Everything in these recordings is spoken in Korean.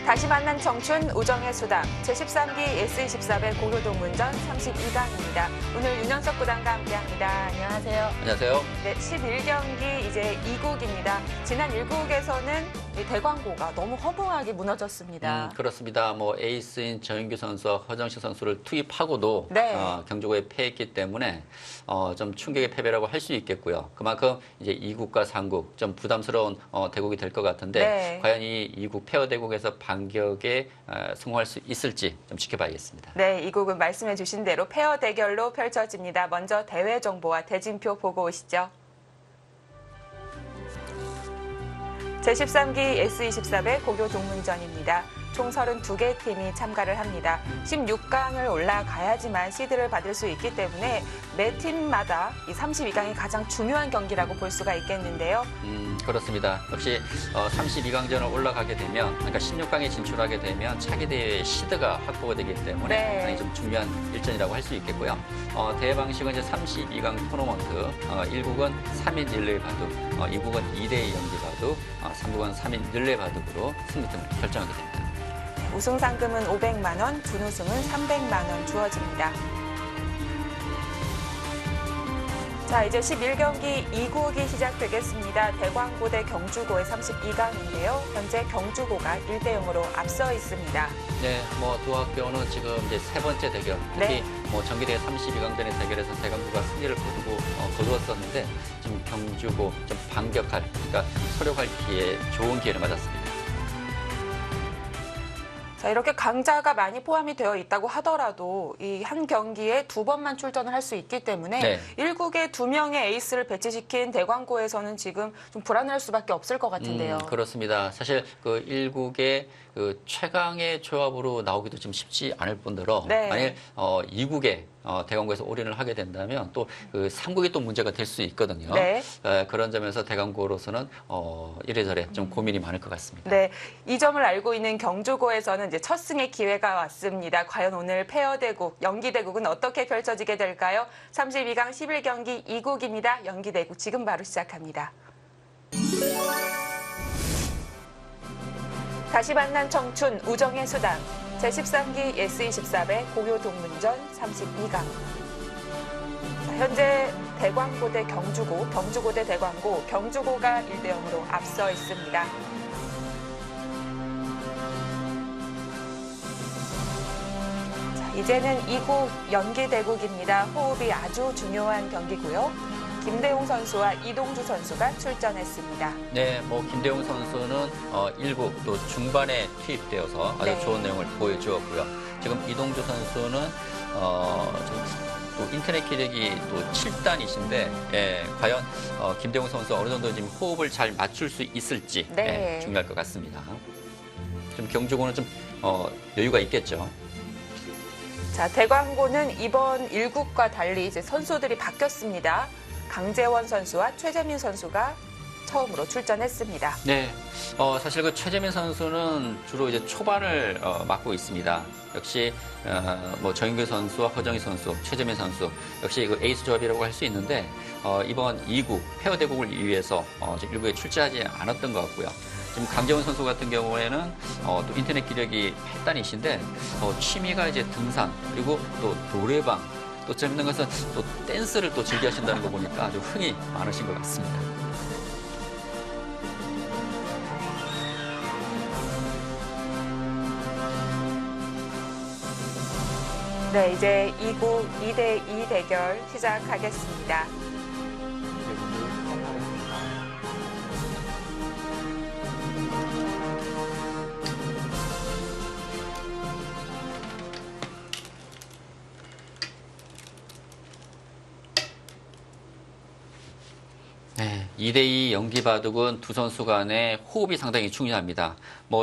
다시 만난 청춘 우정의 수다 제13기 S24배 고교동문전 32강입니다. 오늘 윤현석 구단과 함께합니다. 안녕하세요. 안녕하세요. 네, 11경기 이제 2국입니다. 지난 1국에서는 대광고가 너무 허무하게 무너졌습니다. 그렇습니다. 에이스인 정인규 선수와 허정식 선수를 투입하고도 네. 경주고에 패했기 때문에 좀 충격의 패배라고 할 수 있겠고요. 그만큼 이제 2국과 3국 좀 부담스러운 대국이 될 것 같은데 네. 과연 이 2국 페어 대국에서 반격에 성공할 수 있을지 좀 지켜봐야겠습니다. 네, 이 곡은 말씀해 주신 대로 페어 대결로 펼쳐집니다. 먼저 대회 정보와 대진표 보고 오시죠. 제13기 S24배 고교 동문전입니다. 총 32개 팀이 참가를 합니다. 16강을 올라가야지만 시드를 받을 수 있기 때문에 매 팀마다 이 32강이 가장 중요한 경기라고 볼 수가 있겠는데요. 그렇습니다. 역시 32강전을 올라가게 되면, 그러니까 16강에 진출하게 되면 차기 대회의 시드가 확보가 되기 때문에 네. 상당히 좀 중요한 일전이라고 할 수 있겠고요. 대회 방식은 이제 32강 토너먼트, 1국은 3인 릴레이 바둑, 2국은 2대2 연기 바둑, 3국은 3인 릴레이 바둑으로 승리팀을 결정하게 됩니다. 우승 상금은 500만 원, 준우승은 300만 원 주어집니다. 자, 이제 11경기 2국이 시작되겠습니다. 대광고 대 경주고의 32강인데요. 현재 경주고가 1대0으로 앞서 있습니다. 네, 두 학교는 지금 이제 세 번째 대결, 특히 정기대회 32강전의 대결에서 대광고가 승리를 거두었었는데 지금 경주고 좀 반격할, 그러니까 서력할 좋은 기회를 맞았습니다. 자, 이렇게 강자가 많이 포함이 되어 있다고 하더라도 이 한 경기에 2번만 출전을 할 수 있기 때문에 네. 1국에 2명의 에이스를 배치시킨 대광고에서는 지금 좀 불안할 수밖에 없을 것 같은데요. 그렇습니다. 사실 그 1국의 그 최강의 조합으로 나오기도 좀 쉽지 않을 뿐더러 네. 만일 2국에 대광고에서 올인을 하게 된다면 또 그 3국이 또 문제가 될 수 있거든요. 네. 그런 점에서 대광고로서는 이래저래 좀 고민이 많을 것 같습니다. 네, 이 점을 알고 있는 경주고에서는 이제 첫 승의 기회가 왔습니다. 과연 오늘 페어 대국, 연기 대국은 어떻게 펼쳐지게 될까요? 32강 11경기 2국입니다. 연기 대국 지금 바로 시작합니다. 다시 만난 청춘 우정의 수단 제13기 S24배 고교 동문전 32강. 현재 대광고 대 경주고, 경주고 대 대광고, 경주고가 1대0으로 앞서 있습니다. 자, 이제는 2국 연기 대국입니다. 호흡이 아주 중요한 경기고요. 김대웅 선수와 이동주 선수가 출전했습니다. 네, 김대웅 선수는 1국 또 중반에 투입되어서 아주 네. 좋은 내용을 보여주었고요. 지금 이동주 선수는 또 인터넷 기력이 또 7단이신데 과연 김대웅 선수 어느 정도 지금 호흡을 잘 맞출 수 있을지 네. 중요할 것 같습니다. 좀 경주고는 좀 여유가 있겠죠. 자, 대광고는 이번 1국과 달리 이제 선수들이 바뀌었습니다. 강재원 선수와 최재민 선수가 처음으로 출전했습니다. 네, 사실 그 최재민 선수는 주로 이제 초반을 맡고 있습니다. 역시 정인규 선수와 허정희 선수, 최재민 선수 역시 그 에이스 조합이라고 할 수 있는데 이번 2국 페어 대국을 위해서 지금 1국에 출전하지 않았던 것 같고요. 지금 강재원 선수 같은 경우에는 또 인터넷 기력이 8단이신데 취미가 이제 등산 그리고 또 노래방 또 재밌는 것은 또 댄스를 또 즐겨 하신다는 거 보니까 아주 흥이 많으신 것 같습니다. 네, 이제 2국 2대2 대결 시작하겠습니다. 네, 2대2 연기 바둑은 두 선수 간의 호흡이 상당히 중요합니다.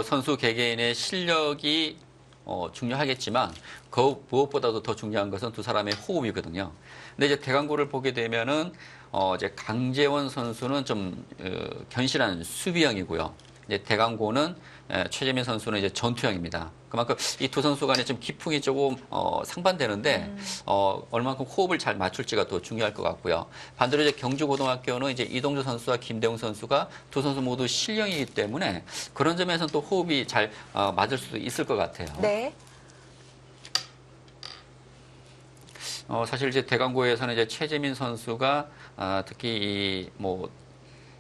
선수 개개인의 실력이 중요하겠지만 무엇보다도 더 중요한 것은 두 사람의 호흡이거든요. 근데 이제 대광고를 보게 되면은 이제 강재원 선수는 좀 견실한 수비형이고요. 이제 대강고는 최재민 선수는 이제 전투형입니다. 그만큼 이 두 선수 간에 좀 기풍이 조금 상반되는데 얼마만큼 호흡을 잘 맞출지가 또 중요할 것 같고요. 반대로 이제 경주고등학교는 이제 이동주 선수와 김대웅 선수가 두 선수 모두 실력이기 때문에 그런 점에서는 또 호흡이 잘 맞을 수도 있을 것 같아요. 네. 사실 이제 대강고에서는 이제 최재민 선수가 특히 뭐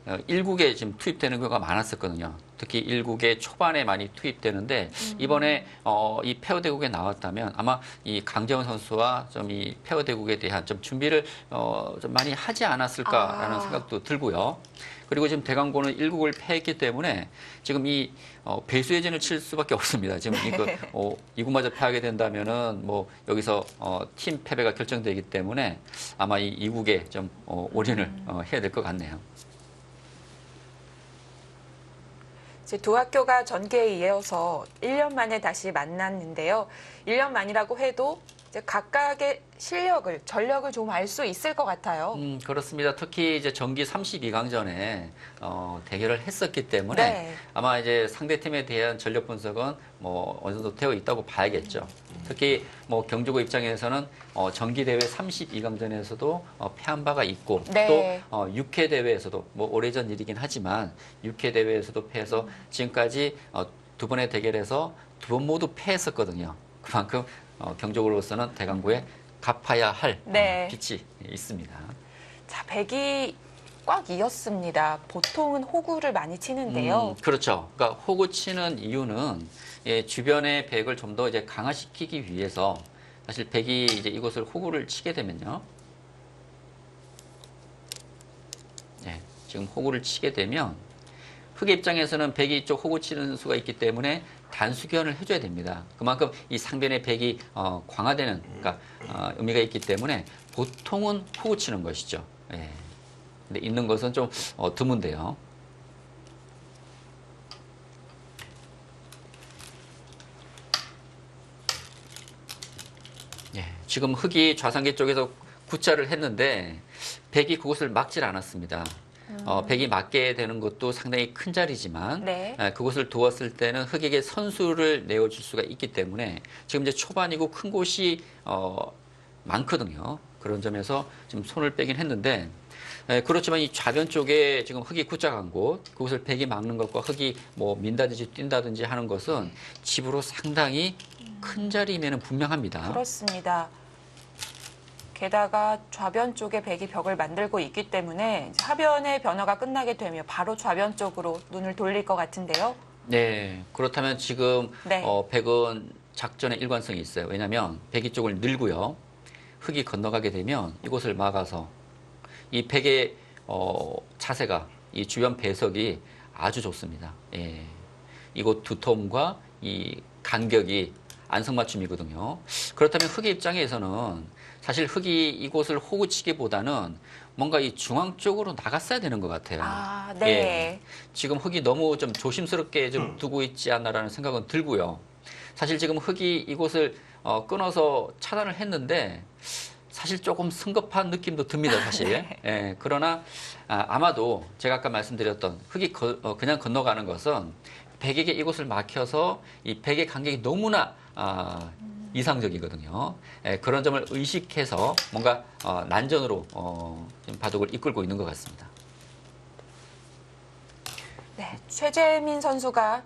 1국에 지금 투입되는 경우가 많았었거든요. 특히 1국에 초반에 많이 투입되는데 이번에 이 페어 대국에 나왔다면 아마 이 강재원 선수와 좀 이 페어 대국에 대한 좀 준비를 좀 많이 하지 않았을까라는 생각도 들고요. 그리고 지금 대강고는 1국을 패했기 때문에 지금 이 배수혜진을 칠 수밖에 없습니다. 지금 이거 2국마저 패하게 된다면은 뭐 여기서 팀 패배가 결정되기 때문에 아마 이 2국에 좀 올인을 해야 될 것 같네요. 이제 두 학교가 전기에 이어서 1년 만에 다시 만났는데요. 1년 만이라고 해도 이제 각각의 실력을, 전력을 좀 알 수 있을 것 같아요. 그렇습니다. 특히 이제 정기 32강전에 대결을 했었기 때문에 네. 아마 이제 상대팀에 대한 전력 분석은 뭐 어느 정도 되어 있다고 봐야겠죠. 특히 뭐 경주고 입장에서는 정기 대회 32강전에서도 패한 바가 있고 네. 또 6회 대회에서도 뭐 오래전 일이긴 하지만 6회 대회에서도 패해서 지금까지 두 번의 대결에서 두 번 모두 패했었거든요. 그만큼 경적으로서는 대강고에 갚아야 할 네. 빚이 있습니다. 자, 백이 꽉 이었습니다. 보통은 호구를 많이 치는데요. 그렇죠. 그러니까 호구 치는 이유는 주변의 백을 좀 더 이제 강화시키기 위해서 사실 백이 이제 이곳을 호구를 치게 되면요. 네, 지금 호구를 치게 되면 흑의 입장에서는 백이 이쪽 호구 치는 수가 있기 때문에 단수견을 해줘야 됩니다. 그만큼 이 상변의 백이 강화되는 그러니까 의미가 있기 때문에 보통은 호구 치는 것이죠. 예. 근데 있는 것은 좀 드문데요. 예. 지금 흑이 좌상계 쪽에서 구자를 했는데 백이 그곳을 막질 않았습니다. 백이 맞게 되는 것도 상당히 큰 자리지만 네. 그곳을 두었을 때는 흑에게 선수를 내어줄 수가 있기 때문에 지금 이제 초반이고 큰 곳이 많거든요. 그런 점에서 지금 손을 빼긴 했는데 그렇지만 이 좌변 쪽에 지금 흑이 구자간 곳 그곳을 백이 막는 것과 흑이 뭐 민다든지 뛴다든지 하는 것은 집으로 상당히 큰 자리임에는 분명합니다. 그렇습니다. 게다가 좌변 쪽에 백이 벽을 만들고 있기 때문에 이제 하변의 변화가 끝나게 되면 바로 좌변 쪽으로 눈을 돌릴 것 같은데요. 네, 그렇다면 지금 네. 백은 작전의 일관성이 있어요. 왜냐하면 백이 쪽을 늘고요. 흑이 건너가게 되면 이곳을 막아서 이 백의 자세가 이 주변 배석이 아주 좋습니다. 예. 이곳 두텀과 이 간격이 안성맞춤이거든요. 그렇다면 흑의 입장에서는 사실 흑이 이곳을 호구치기보다는 뭔가 이 중앙 쪽으로 나갔어야 되는 것 같아요. 아, 네. 예. 지금 흑이 너무 좀 조심스럽게 좀 두고 있지 않나라는 생각은 들고요. 사실 지금 흑이 이곳을 끊어서 차단을 했는데 사실 조금 성급한 느낌도 듭니다, 사실. 네. 예. 그러나 아마도 제가 아까 말씀드렸던 흑이 그냥 건너가는 것은 백에게 이곳을 막혀서 이 백의 간격이 너무나 이상적이거든요. 예, 그런 점을 의식해서 뭔가 난전으로 지금 바둑을 이끌고 있는 것 같습니다. 네, 최재민 선수가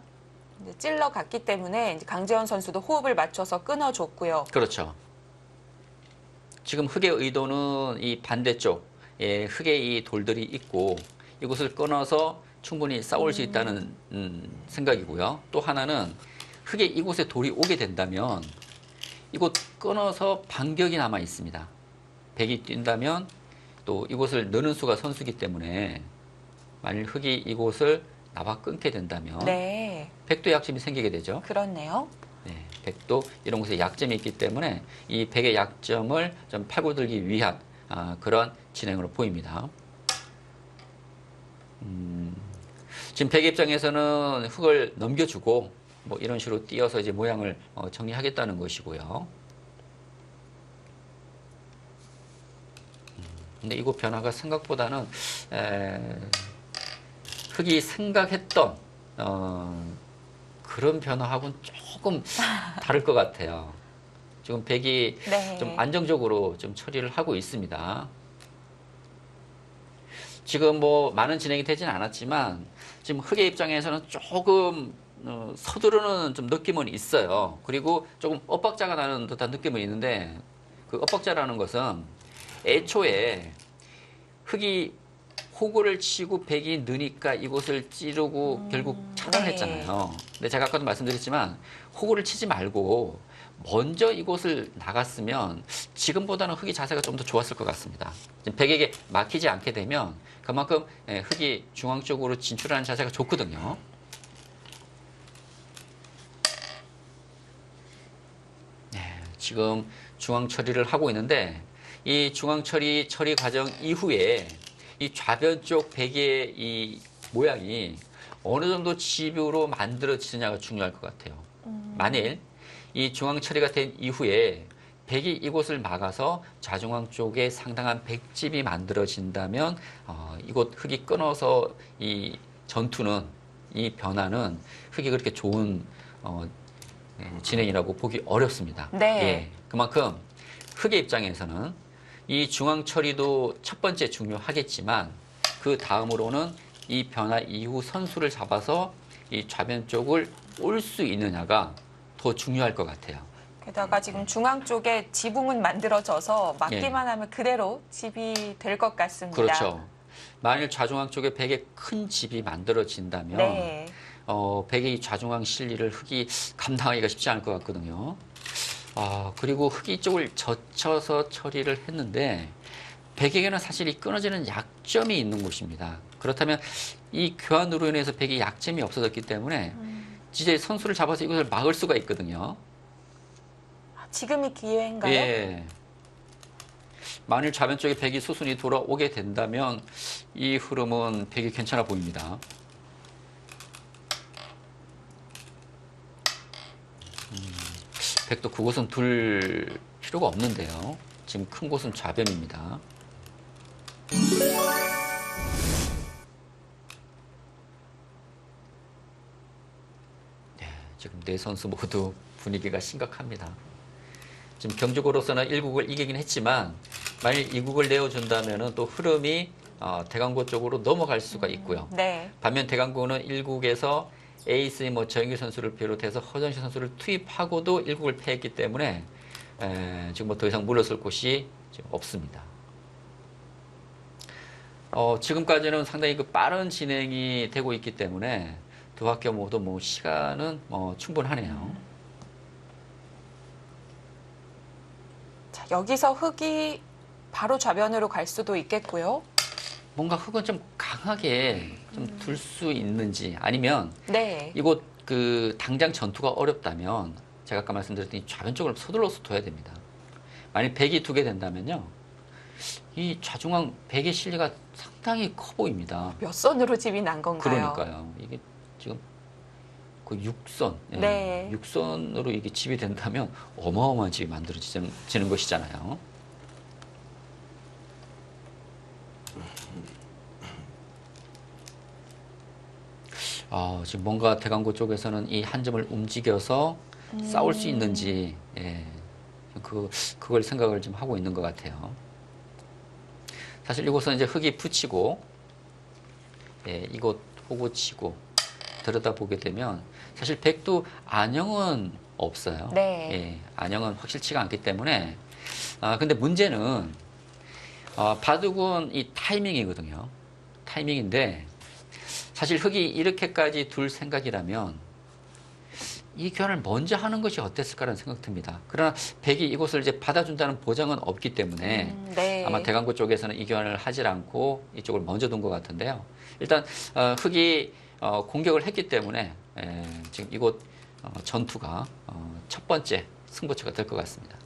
이제 찔러갔기 때문에 이제 강재원 선수도 호흡을 맞춰서 끊어줬고요. 그렇죠. 지금 흑의 의도는 이 반대쪽 흑의 이 돌들이 있고 이곳을 끊어서 충분히 싸울 수 있다는 생각이고요. 또 하나는 흑의 이곳에 돌이 오게 된다면 이곳 끊어서 반격이 남아 있습니다. 백이 뛴다면 또 이곳을 넣는 수가 선수기 때문에 만일 흑이 이곳을 나와 끊게 된다면 네, 백도 약점이 생기게 되죠. 그렇네요. 네, 백도 이런 곳에 약점이 있기 때문에 이 백의 약점을 좀 파고들기 위한 그런 진행으로 보입니다. 지금 백의 입장에서는 흑을 넘겨주고 뭐 이런 식으로 띄어서 이제 모양을 정리하겠다는 것이고요. 근데 이거 변화가 생각보다는 흑이 생각했던 그런 변화하고는 조금 다를 것 같아요. 지금 백이 네. 좀 안정적으로 좀 처리를 하고 있습니다. 지금 뭐 많은 진행이 되진 않았지만 지금 흑의 입장에서는 조금 서두르는 좀 느낌은 있어요. 그리고 조금 엇박자가 나는 듯한 느낌은 있는데 그 엇박자라는 것은 애초에 흑이 호구를 치고 백이 느니까 이곳을 찌르고 결국 차단을 네. 했잖아요. 근데 제가 아까도 말씀드렸지만 호구를 치지 말고 먼저 이곳을 나갔으면 지금보다는 흑이 자세가 좀 더 좋았을 것 같습니다. 지금 백에게 막히지 않게 되면 그만큼 흑이 중앙 쪽으로 진출하는 자세가 좋거든요. 지금 중앙 처리를 하고 있는데 이 중앙 처리 과정 이후에 이 좌변 쪽 백의 이 모양이 어느 정도 집으로 만들어지느냐가 중요할 것 같아요. 만일 이 중앙 처리가 된 이후에 백이 이곳을 막아서 좌중앙 쪽에 상당한 백집이 만들어진다면 이곳 흑이 끊어서 이 전투는 이 변화는 흑이 그렇게 좋은 진행이라고 보기 어렵습니다. 네. 예, 그만큼 흑의 입장에서는 이 중앙 처리도 첫 번째 중요하겠지만 그 다음으로는 이 변화 이후 선수를 잡아서 이 좌변 쪽을 올 수 있느냐가 더 중요할 것 같아요. 게다가 지금 중앙 쪽에 지붕은 만들어져서 막기만 예. 하면 그대로 집이 될 것 같습니다. 그렇죠. 만일 좌중앙 쪽에 백에 큰 집이 만들어진다면 네. 백의 이 좌중앙 실리를 흑이 감당하기가 쉽지 않을 것 같거든요. 그리고 흑이 쪽을 젖혀서 처리를 했는데 백에게는 사실 이 끊어지는 약점이 있는 곳입니다. 그렇다면 이 교환으로 인해서 백의 약점이 없어졌기 때문에 이제 선수를 잡아서 이것을 막을 수가 있거든요. 지금이 기회인가요? 예. 만일 좌변 쪽에 백이 수순이 돌아오게 된다면 이 흐름은 백이 괜찮아 보입니다. 백도 그곳은 둘 필요가 없는데요. 지금 큰 곳은 좌변입니다. 네, 지금 네 선수 모두 분위기가 심각합니다. 지금 경주고로서는 1국을 이기긴 했지만 만일 2국을 내어준다면 또 흐름이 대강고 쪽으로 넘어갈 수가 있고요. 네. 반면 대강고는 1국에서 에이스 뭐 정규 선수를 비롯해서 허정시 선수를 투입하고도 1국을 패했기 때문에 지금 뭐 더 이상 물러설 곳이 지금 없습니다. 지금까지는 상당히 그 빠른 진행이 되고 있기 때문에 두 학교 모두 뭐 시간은 충분하네요. 자, 여기서 흑이 바로 좌변으로 갈 수도 있겠고요. 뭔가 흑은 좀 강하게 좀 둘 수 있는지 아니면 네. 이곳 그 당장 전투가 어렵다면 제가 아까 말씀드렸던 이 좌변 쪽을 서둘러서 둬야 됩니다. 만약 백이 두게 된다면요. 이 좌중앙 백의 실리가 상당히 커 보입니다. 몇 선으로 집이 난 건가요? 그러니까요. 이게 지금 그 6선, 네. 6선으로 이게 집이 된다면 어마어마한 집이 만들어지는 것이잖아요. 지금 뭔가 대강고 쪽에서는 이 한 점을 움직여서 싸울 수 있는지, 그걸 생각을 좀 하고 있는 것 같아요. 사실 이곳은 이제 흙이 붙이고, 이곳 호구 치고, 들여다보게 되면, 사실 백도 안형은 없어요. 네. 안형은 확실치가 않기 때문에, 근데 문제는, 바둑은 이 타이밍이거든요. 타이밍인데, 사실 흑이 이렇게까지 둘 생각이라면 이 교환을 먼저 하는 것이 어땠을까라는 생각 듭니다. 그러나 백이 이곳을 이제 받아준다는 보장은 없기 때문에 네. 아마 대강고 쪽에서는 이 교환을 하질 않고 이쪽을 먼저 둔 것 같은데요. 일단 흑이 공격을 했기 때문에 지금 이곳 전투가 첫 번째 승부처가 될 것 같습니다.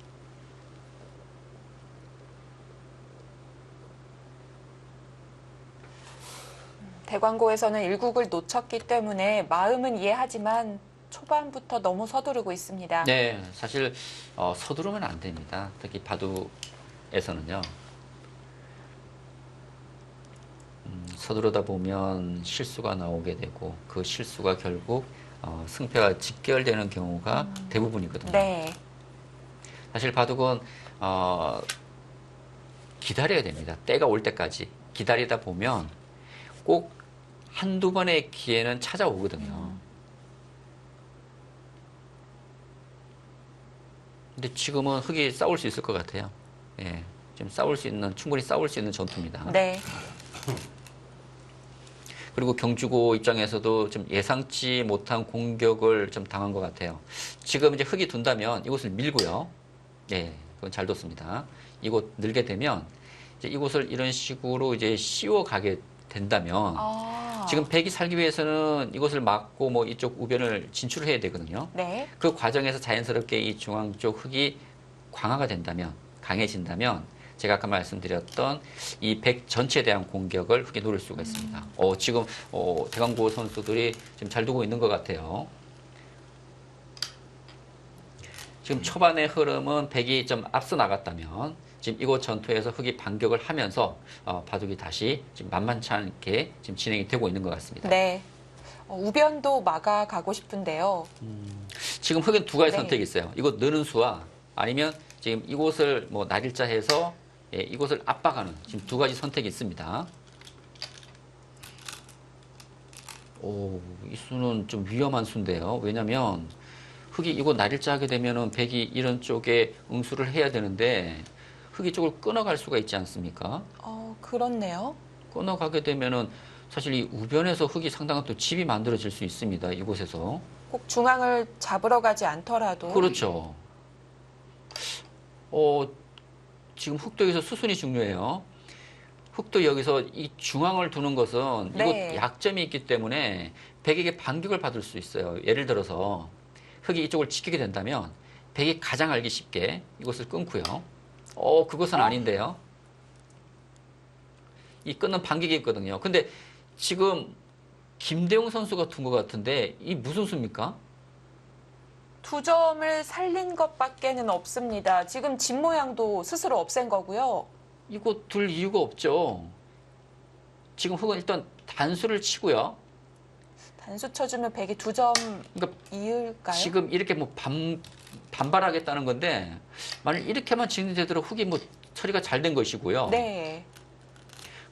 대광고에서는 1국을 놓쳤기 때문에 마음은 이해하지만 초반부터 너무 서두르고 있습니다. 네, 사실 서두르면 안 됩니다. 특히 바둑에서는요. 서두르다 보면 실수가 나오게 되고 그 실수가 결국 승패가 직결되는 경우가 대부분이거든요. 네. 사실 바둑은 기다려야 됩니다. 때가 올 때까지 기다리다 보면 꼭 한두 번의 기회는 찾아오거든요. 근데 지금은 흑이 싸울 수 있을 것 같아요. 예, 지금 충분히 싸울 수 있는 전투입니다. 네. 그리고 경주고 입장에서도 좀 예상치 못한 공격을 좀 당한 것 같아요. 지금 이제 흑이 둔다면 이곳을 밀고요. 예, 그건 잘 뒀습니다. 이곳 늘게 되면 이제 이곳을 이런 식으로 이제 씌워 가게 된다면 지금 백이 살기 위해서는 이곳을 막고 뭐 이쪽 우변을 진출을 해야 되거든요. 네. 그 과정에서 자연스럽게 이 중앙 쪽 흑이 강화가 된다면, 강해진다면 제가 아까 말씀드렸던 이 백 전체에 대한 공격을 흑이 노릴 수가 있습니다. 지금 대강고 선수들이 지금 잘 두고 있는 것 같아요. 지금 초반의 흐름은 백이 좀 앞서 나갔다면 지금 이곳 전투에서 흑이 반격을 하면서 바둑이 다시 지금 만만치 않게 지금 진행이 되고 있는 것 같습니다. 네. 우변도 막아가고 싶은데요. 지금 흑은 두 가지 네. 선택이 있어요. 이곳 느는 수와 아니면 지금 이곳을 뭐 날일자 해서 이곳을 압박하는 지금 두 가지 선택이 있습니다. 이 수는 좀 위험한 수인데요. 왜냐하면 흑이 이곳 날일자 하게 되면은 백이 이런 쪽에 응수를 해야 되는데 흑이 쪽을 끊어갈 수가 있지 않습니까? 그렇네요. 끊어가게 되면은 사실 이 우변에서 흑이 상당한 또 집이 만들어질 수 있습니다. 이곳에서. 꼭 중앙을 잡으러 가지 않더라도. 그렇죠. 지금 흑도 여기서 수순이 중요해요. 흑도 여기서 이 중앙을 두는 것은 네. 이곳 약점이 있기 때문에 백에게 반격을 받을 수 있어요. 예를 들어서 흑이 이쪽을 지키게 된다면 백이 가장 알기 쉽게 이곳을 끊고요. 그것은 아닌데요. 이 끊는 반격이 있거든요. 근데 지금 김대웅 선수가 둔 것 같은데 이 무슨 수입니까? 두 점을 살린 것밖에는 없습니다. 지금 집 모양도 스스로 없앤 거고요. 이거 둘 이유가 없죠. 지금 흑은 일단 단수를 치고요. 단수 쳐주면 백이 두 점 그러니까 이을까요? 지금 이렇게 뭐 반발하겠다는 건데 만약 이렇게만 진행되도록 흑이 뭐 처리가 잘 된 것이고요. 네.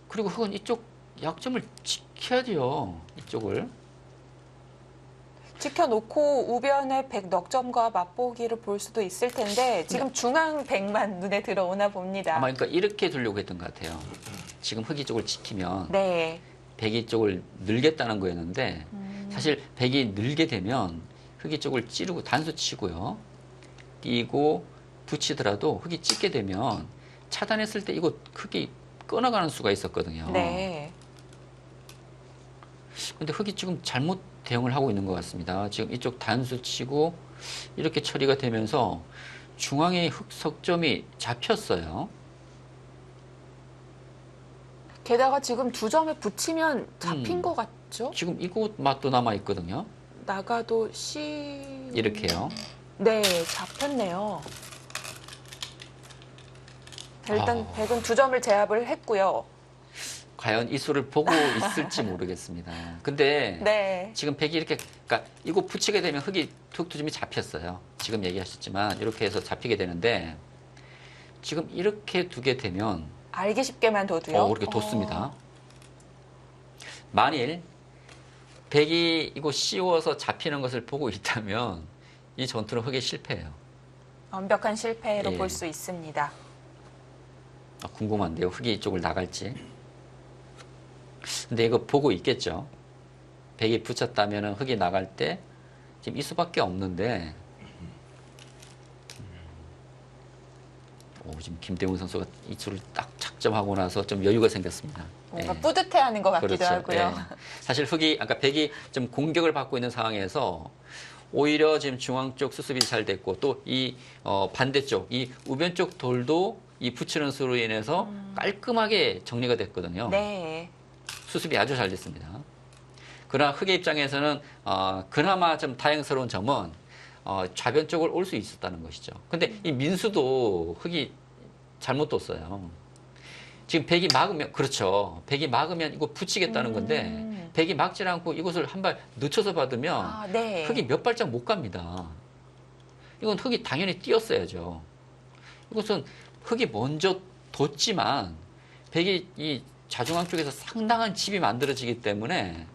그리고 흑은 이쪽 약점을 지켜야 돼요. 이쪽을. 지켜놓고 우변의 백 넉점과 맛보기를 볼 수도 있을 텐데 지금 중앙 백만 눈에 들어오나 봅니다. 아마 그러니까 이렇게 두려고 했던 것 같아요. 지금 흑이 쪽을 지키면 네. 백이 쪽을 늘겠다는 거였는데 사실 백이 늘게 되면 흑이 쪽을 찌르고 단수 치고요. 끼고 붙이더라도 흑이 찢게 되면 차단했을 때 이거 흑이 끊어가는 수가 있었거든요. 네. 근데 흑이 지금 잘못 대응을 하고 있는 것 같습니다. 지금 이쪽 단수 치고 이렇게 처리가 되면서 중앙의 흑 석점이 잡혔어요. 게다가 지금 두 점에 붙이면 잡힌 것 같죠? 지금 이곳 맛도 남아 있거든요. 나가도 이렇게요. 네, 잡혔네요. 일단 백은 두 점을 제압을 했고요. 과연 이 수를 보고 있을지 모르겠습니다. 근데 네. 지금 백이 이렇게, 그러니까 이거 붙이게 되면 흑이 툭 두 점이 잡혔어요. 지금 얘기하셨지만 이렇게 해서 잡히게 되는데 지금 이렇게 두게 되면 알기 쉽게만 둬도요. 그렇게 뒀습니다. 만일 백이 이거 씌워서 잡히는 것을 보고 있다면 이 전투는 흑의 실패예요. 완벽한 실패로 예. 볼 수 있습니다. 궁금한데요. 흑이 이쪽을 나갈지. 근데 이거 보고 있겠죠. 백이 붙였다면 흑이 나갈 때 지금 이 수밖에 없는데 지금 김대웅 선수가 이 수를 딱 착점하고 나서 좀 여유가 생겼습니다. 뭔가 예. 뿌듯해하는 것 같기도 그렇죠. 하고요. 예. 사실 아까 백이 좀 공격을 받고 있는 상황에서 오히려 지금 중앙 쪽 수습이 잘 됐고 또 이 반대쪽 이 우변 쪽 돌도 이 붙이는 수로 인해서 깔끔하게 정리가 됐거든요. 네. 수습이 아주 잘 됐습니다. 그러나 흑의 입장에서는 그나마 좀 다행스러운 점은 좌변 쪽을 올 수 있었다는 것이죠. 근데 이 민수도 흑이 잘못 뒀어요. 지금 백이 막으면 그렇죠. 백이 막으면 이거 붙이겠다는 건데 백이 막지 않고 이것을 한 발 늦춰서 받으면 아, 네. 흙이 몇 발짝 못 갑니다. 이건 흙이 당연히 뛰었어야죠. 이것은 흙이 먼저 뒀지만 백이 이 좌중앙 쪽에서 상당한 집이 만들어지기 때문에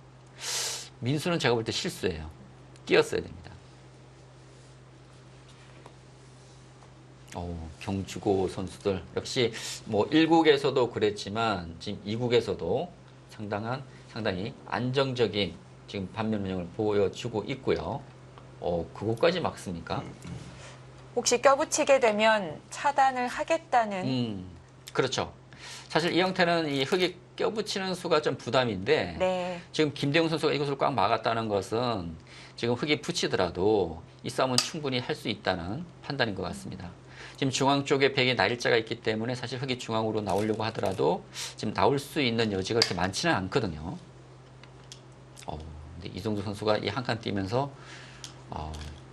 민수는 제가 볼 때 실수예요. 뛰었어야 됩니다. 경주고 선수들 역시 뭐 1국에서도 그랬지만 지금 2국에서도 상당히 안정적인 지금 반면 운영을 보여주고 있고요. 그거까지 막습니까? 혹시 껴붙이게 되면 차단을 하겠다는. 그렇죠. 사실 이 형태는 이 흙이 껴붙이는 수가 좀 부담인데 네. 지금 김대웅 선수가 이것을 꽉 막았다는 것은 지금 흙이 붙이더라도 이 싸움은 충분히 할 수 있다는 판단인 것 같습니다. 지금 중앙 쪽에 백의 날짜가 있기 때문에 사실 흙이 중앙으로 나오려고 하더라도 지금 나올 수 있는 여지가 그렇게 많지는 않거든요. 근데 이종주 선수가 이 한 칸 뛰면서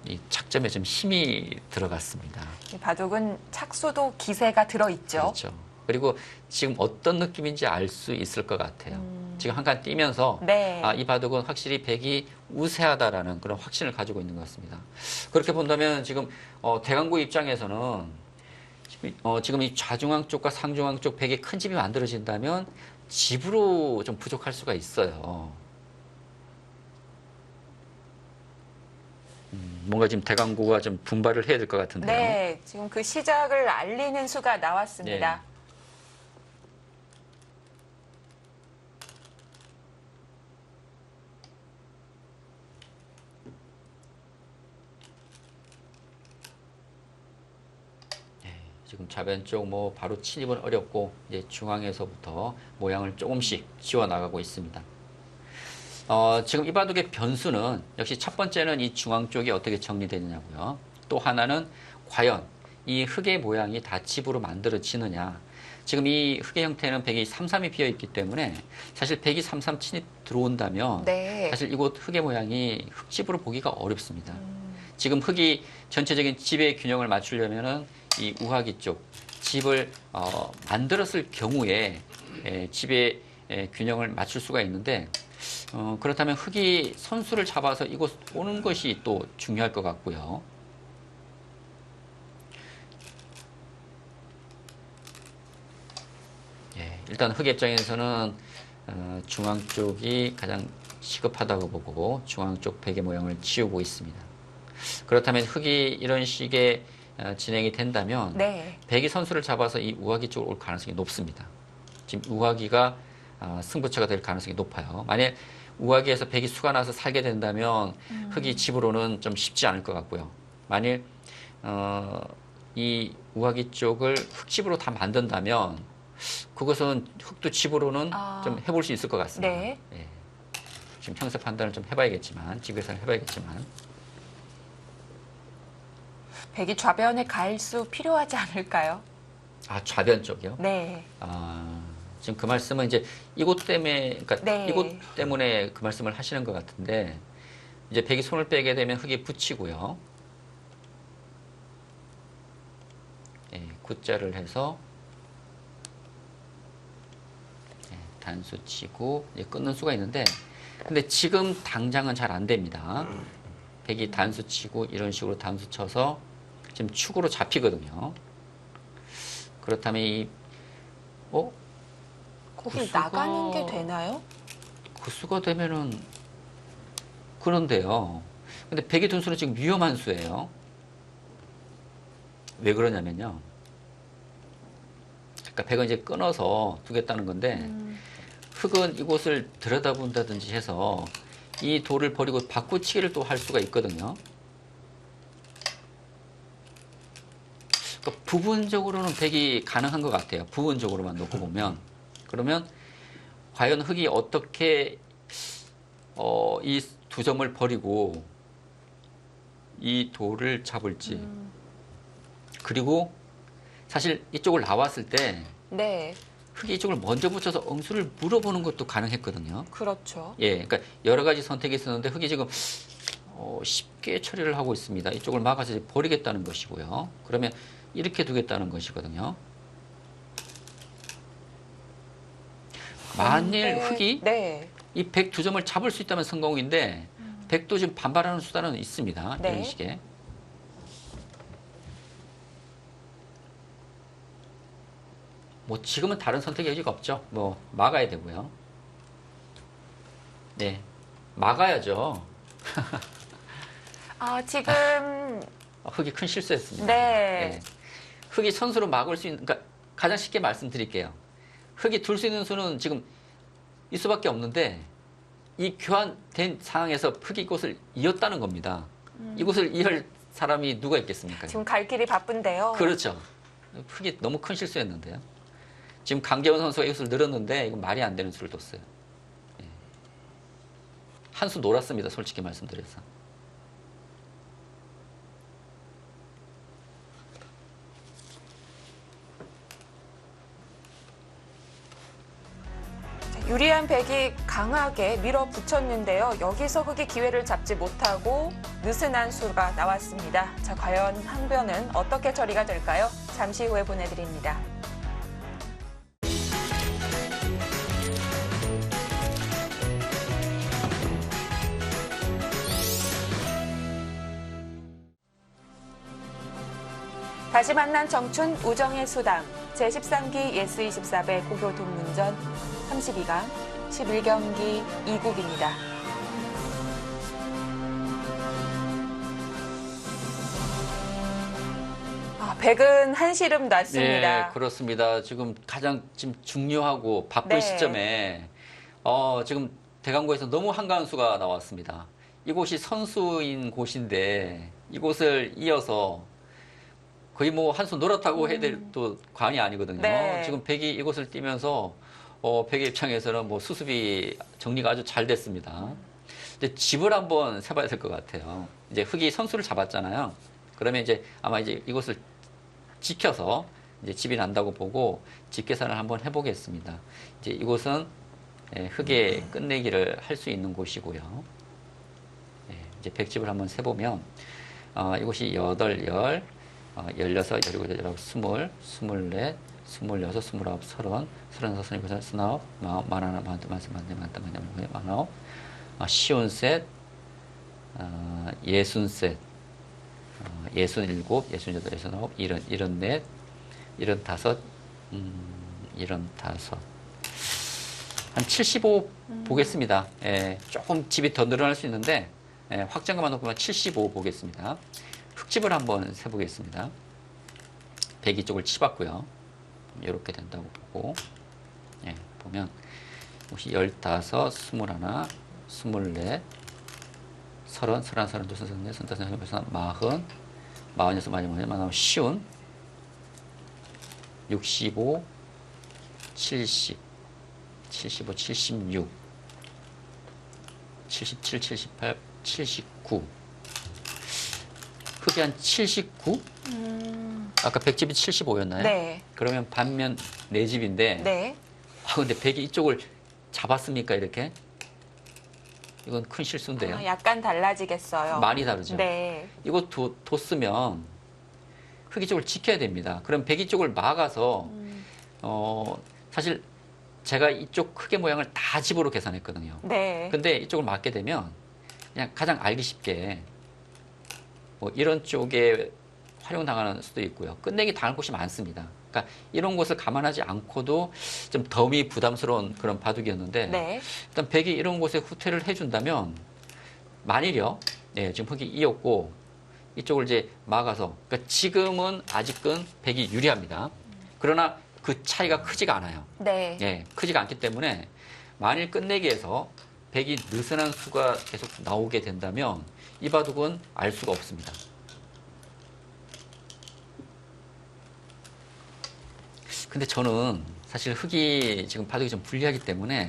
이 착점에 좀 힘이 들어갔습니다. 이 바둑은 착수도 기세가 들어있죠. 그렇죠. 그리고 지금 어떤 느낌인지 알 수 있을 것 같아요. 지금 한 칸 뛰면서 네. 이 바둑은 확실히 백이 우세하다라는 그런 확신을 가지고 있는 것 같습니다. 그렇게 본다면 지금 대강구 입장에서는 지금 이 좌중앙 쪽과 상중앙 쪽 백에 큰 집이 만들어진다면 집으로 좀 부족할 수가 있어요. 뭔가 지금 대강구가 좀 분발을 해야 될 것 같은데요. 네, 지금 그 시작을 알리는 수가 나왔습니다. 네. 지금 좌변 쪽 뭐 바로 침입은 어렵고 이제 중앙에서부터 모양을 조금씩 지워 나가고 있습니다. 지금 이 바둑의 변수는 역시 첫 번째는 이 중앙 쪽이 어떻게 정리되느냐고요. 또 하나는 과연 이 흙의 모양이 다 집으로 만들어지느냐. 지금 이 흙의 형태는 백이 3-3이 비어 있기 때문에 사실 백이 3-3 침입 들어온다면 네. 사실 이곳 흙의 모양이 흙집으로 보기가 어렵습니다. 지금 흙이 전체적인 집의 균형을 맞추려면은 이 우하기 쪽 집을 만들었을 경우에 집의 균형을 맞출 수가 있는데 그렇다면 흙이 선수를 잡아서 이곳 오는 것이 또 중요할 것 같고요. 일단 흙의 입장에서는 중앙 쪽이 가장 시급하다고 보고 중앙 쪽 백의 모양을 지우고 있습니다. 그렇다면 흙이 이런 식의 진행이 된다면 네. 백이 선수를 잡아서 이 우하기 쪽으로 올 가능성이 높습니다. 지금 우하기가 승부처가 될 가능성이 높아요. 만약 우하기에서 백이 수가 나서 살게 된다면 흙이 집으로는 좀 쉽지 않을 것 같고요. 만일 이 우하기 쪽을 흙집으로 다 만든다면 그것은 흙도 집으로는 좀 해볼 수 있을 것 같습니다. 네. 지금 형세 판단을 좀 해봐야겠지만 집에서 해봐야겠지만 백이 좌변에 갈 수 필요하지 않을까요? 좌변 쪽이요? 네. 지금 그 말씀은 이제 이곳 때문에, 그러니까 네. 이곳 때문에 그 말씀을 하시는 것 같은데, 이제 백이 손을 빼게 되면 흙이 붙이고요. 굿자를 해서 단수 치고 이제 끊는 수가 있는데, 근데 지금 당장은 잘 안 됩니다. 백이 단수 치고 이런 식으로 단수 쳐서 지금 축으로 잡히거든요. 그렇다면 이 거기 구수가 나가는 게 되나요? 구수가 되면은 그런데요. 근데 백의 둔수는 지금 위험한 수예요. 왜 그러냐면요. 그러니까 백은 이제 끊어서 두겠다는 건데 흙은 이곳을 들여다본다든지 해서 이 돌을 버리고 바꾸치기를 또 할 수가 있거든요. 그러니까 부분적으로는 백이 가능한 것 같아요. 부분적으로만 놓고 보면. 그러면 과연 흙이 어떻게 이 두 점을 버리고 이 돌을 잡을지. 그리고 사실 이쪽을 나왔을 때 네. 흙이 이쪽을 먼저 붙여서 응수를 물어보는 것도 가능했거든요. 그렇죠. 그러니까 여러 가지 선택이 있었는데 흙이 지금 쉽게 처리를 하고 있습니다. 이쪽을 막아서 버리겠다는 것이고요. 그러면 이렇게 두겠다는 것이거든요. 만일 흑이 네. 이 102점을 잡을 수 있다면 성공인데 100도 지금 반발하는 수단은 있습니다. 네. 이런 식의. 뭐 지금은 다른 선택의 여지가 없죠. 뭐 막아야 되고요. 네, 막아야죠. 지금 흑이 큰 실수했습니다. 네. 흑이 선수로 막을 수 있는, 그러니까 가장 쉽게 말씀드릴게요. 흑이 둘 수 있는 수는 지금 이 수밖에 없는데 이 교환된 상황에서 흑이 이곳을 이었다는 겁니다. 이곳을 이을 사람이 누가 있겠습니까? 지금 갈 길이 바쁜데요. 그렇죠. 흑이 너무 큰 실수였는데요. 지금 강재원 선수가 이것을 늘었는데 이건 말이 안 되는 수를 뒀어요. 한 수 놀았습니다. 솔직히 말씀드려서. 유리한 백이 강하게 밀어붙였는데요. 여기서 흑이 기회를 잡지 못하고 느슨한 수가 나왔습니다. 자, 과연 항변은 어떻게 처리가 될까요? 잠시 후에 보내드립니다. 다시 만난 청춘 우정의 수당 제13기 예스24배 고교 동문전 32강 11경기 2국입니다. 백은 한시름 났습니다. 네, 그렇습니다. 지금 가장 지금 중요하고 바쁜 네. 시점에 지금 대강고에서 너무 한가한 수가 나왔습니다. 이곳이 선수인 곳인데 이곳을 이어서 거의 뭐 한 수 놀았다고 해야 될 또 관이 아니거든요. 네. 지금 백이 이곳을 뛰면서 백의 입장에서는 뭐 수습이 정리가 아주 잘 됐습니다. 이제 집을 한번 세봐야 될 것 같아요. 이제 흑이 선수를 잡았잖아요. 그러면 이제 아마 이제 이곳을 지켜서 이제 집이 난다고 보고 집 계산을 한번 해보겠습니다. 이제 이곳은 흑의 끝내기를 할 수 있는 곳이고요. 이제 백집을 한번 세보면 이곳이 8, 16, 17, 18, 19, 20, 24, 26, 27, 30, 36, 37, 39, 49, 쉬운 셋, 60셋, 67, 68, 69, 70, 74, 75, 75. 한 75 보겠습니다. 조금 집이 더 늘어날 수 있는데, 확장가만 놓고 75 보겠습니다. 흑집을 한번 세보겠습니다. 102 쪽을 치봤고요. 이렇게 된다고 보고, 보면, 혹시 15, 21, 24, 32, 30, 31, 32, 33, 34, 40, 46, 47, 쉬운, 65, 70, 75, 76, 77, 78, 79. 흑이 한 79? 아까 100집이 75였나요? 네. 그러면 반면 4집인데. 네. 근데 100이 이쪽을 잡았습니까, 이렇게? 이건 큰 실수인데요. 약간 달라지겠어요. 많이 다르죠. 네. 이거 뒀으면 흑이 쪽을 지켜야 됩니다. 그럼 100이 쪽을 막아서, 사실 제가 이쪽 흑의 모양을 다 집으로 계산했거든요. 네. 근데 이쪽을 막게 되면 그냥 가장 알기 쉽게 뭐 이런 쪽에 활용당하는 수도 있고요. 끝내기 당할 곳이 많습니다. 그러니까 이런 곳을 감안하지 않고도 좀 덤이 부담스러운 그런 바둑이었는데 네. 일단 백이 이런 곳에 후퇴를 해준다면 만일요. 지금 흑이 이었고 이쪽을 이제 막아서 그러니까 지금은 아직은 백이 유리합니다. 그러나 그 차이가 크지가 않아요. 네. 크지가 않기 때문에 만일 끝내기에서 백이 느슨한 수가 계속 나오게 된다면 이 바둑은 알 수가 없습니다. 근데 저는 사실 흑이 지금 바둑이 좀 불리하기 때문에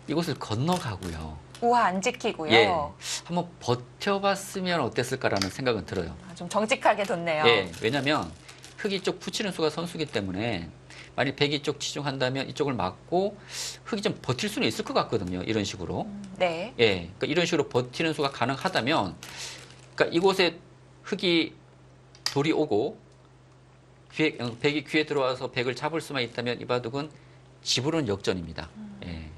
이곳을 건너가고요. 우하 안 지키고요. 한번 버텨봤으면 어땠을까라는 생각은 들어요. 좀 정직하게 뒀네요. 왜냐면 흑이 쪽 붙이는 수가 선수기 때문에 만약 백이 쪽 치중한다면 이쪽을 막고 흑이 좀 버틸 수는 있을 것 같거든요. 이런 식으로. 네. 그러니까 이런 식으로 버티는 수가 가능하다면, 그러니까 이곳에 흑이 돌이 오고 백이 귀에 들어와서 백을 잡을 수만 있다면 이 바둑은 집으로는 역전입니다. 예.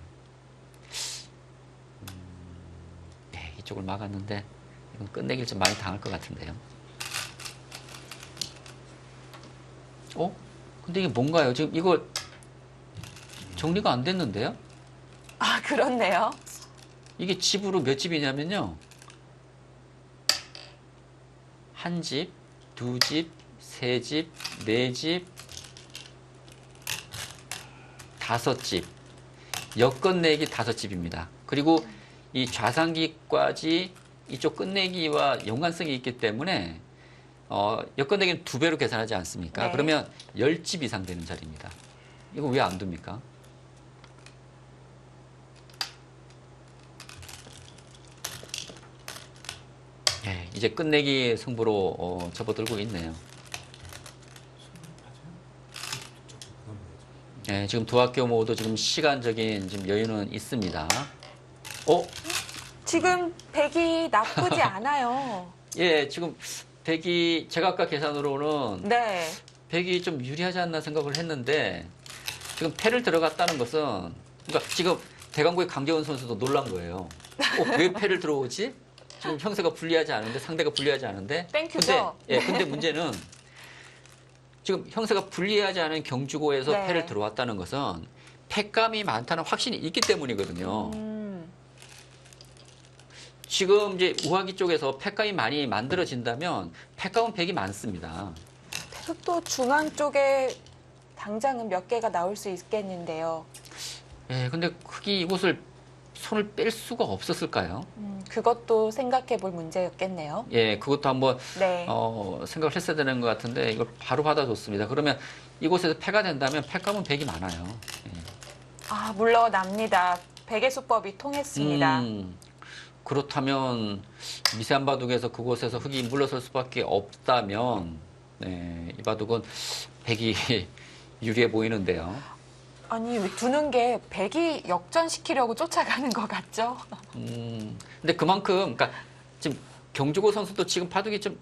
예, 이쪽을 막았는데 이건 끝내기를 좀 많이 당할 것 같은데요. 근데 이게 뭔가요? 지금 이거 정리가 안 됐는데요? 아, 그렇네요. 이게 집으로 몇 집이냐면요. 한 집, 두 집, 세 집, 네 집, 다섯 집. 역끝내기 다섯 집입니다. 그리고 이 좌상기까지 이쪽 끝내기와 연관성이 있기 때문에 역끝내기는 두 배로 계산하지 않습니까? 네. 그러면 10집 이상 되는 자리입니다. 이거 왜 안 둡니까? 예, 이제 끝내기 승부로 접어들고 있네요. 예, 지금 두 학교 모두 지금 시간적인 지금 여유는 있습니다. 지금 백이 나쁘지 않아요. 예, 지금 백이 제가 아까 계산으로는 네. 백이 좀 유리하지 않나 생각을 했는데 지금 패를 들어갔다는 것은 그러니까 지금 대강구의 강재원 선수도 놀란 거예요. 왜 패를 들어오지? 지금 형세가 불리하지 않은데 상대가 불리하지 않은데 땡큐죠? 근데 문제는 지금 형세가 불리하지 않은 경주고에서 네. 패를 들어왔다는 것은 패감이 많다는 확신이 있기 때문이거든요. 지금 이제 우하기 쪽에서 패감이 많이 만들어진다면 패감은 백이 많습니다. 흑도 중앙 쪽에 당장은 몇 개가 나올 수 있겠는데요. 예, 근데 흑이 이곳을 손을 뺄 수가 없었을까요? 그것도 생각해 볼 문제였겠네요. 예, 그것도 한번 네. 생각을 했어야 되는 것 같은데 이걸 바로 받아줬습니다. 그러면 이곳에서 패가 된다면 패감은 백이 많아요. 예. 아, 물러납니다. 백의 수법이 통했습니다. 그렇다면 미세한 바둑에서 그곳에서 흑이 물러설 수밖에 없다면 이 바둑은 백이 유리해 보이는데요. 아니, 두는 게 백이 역전시키려고 쫓아가는 것 같죠? 근데 그만큼 그러니까 지금 경주고 선수도 지금 바둑이 좀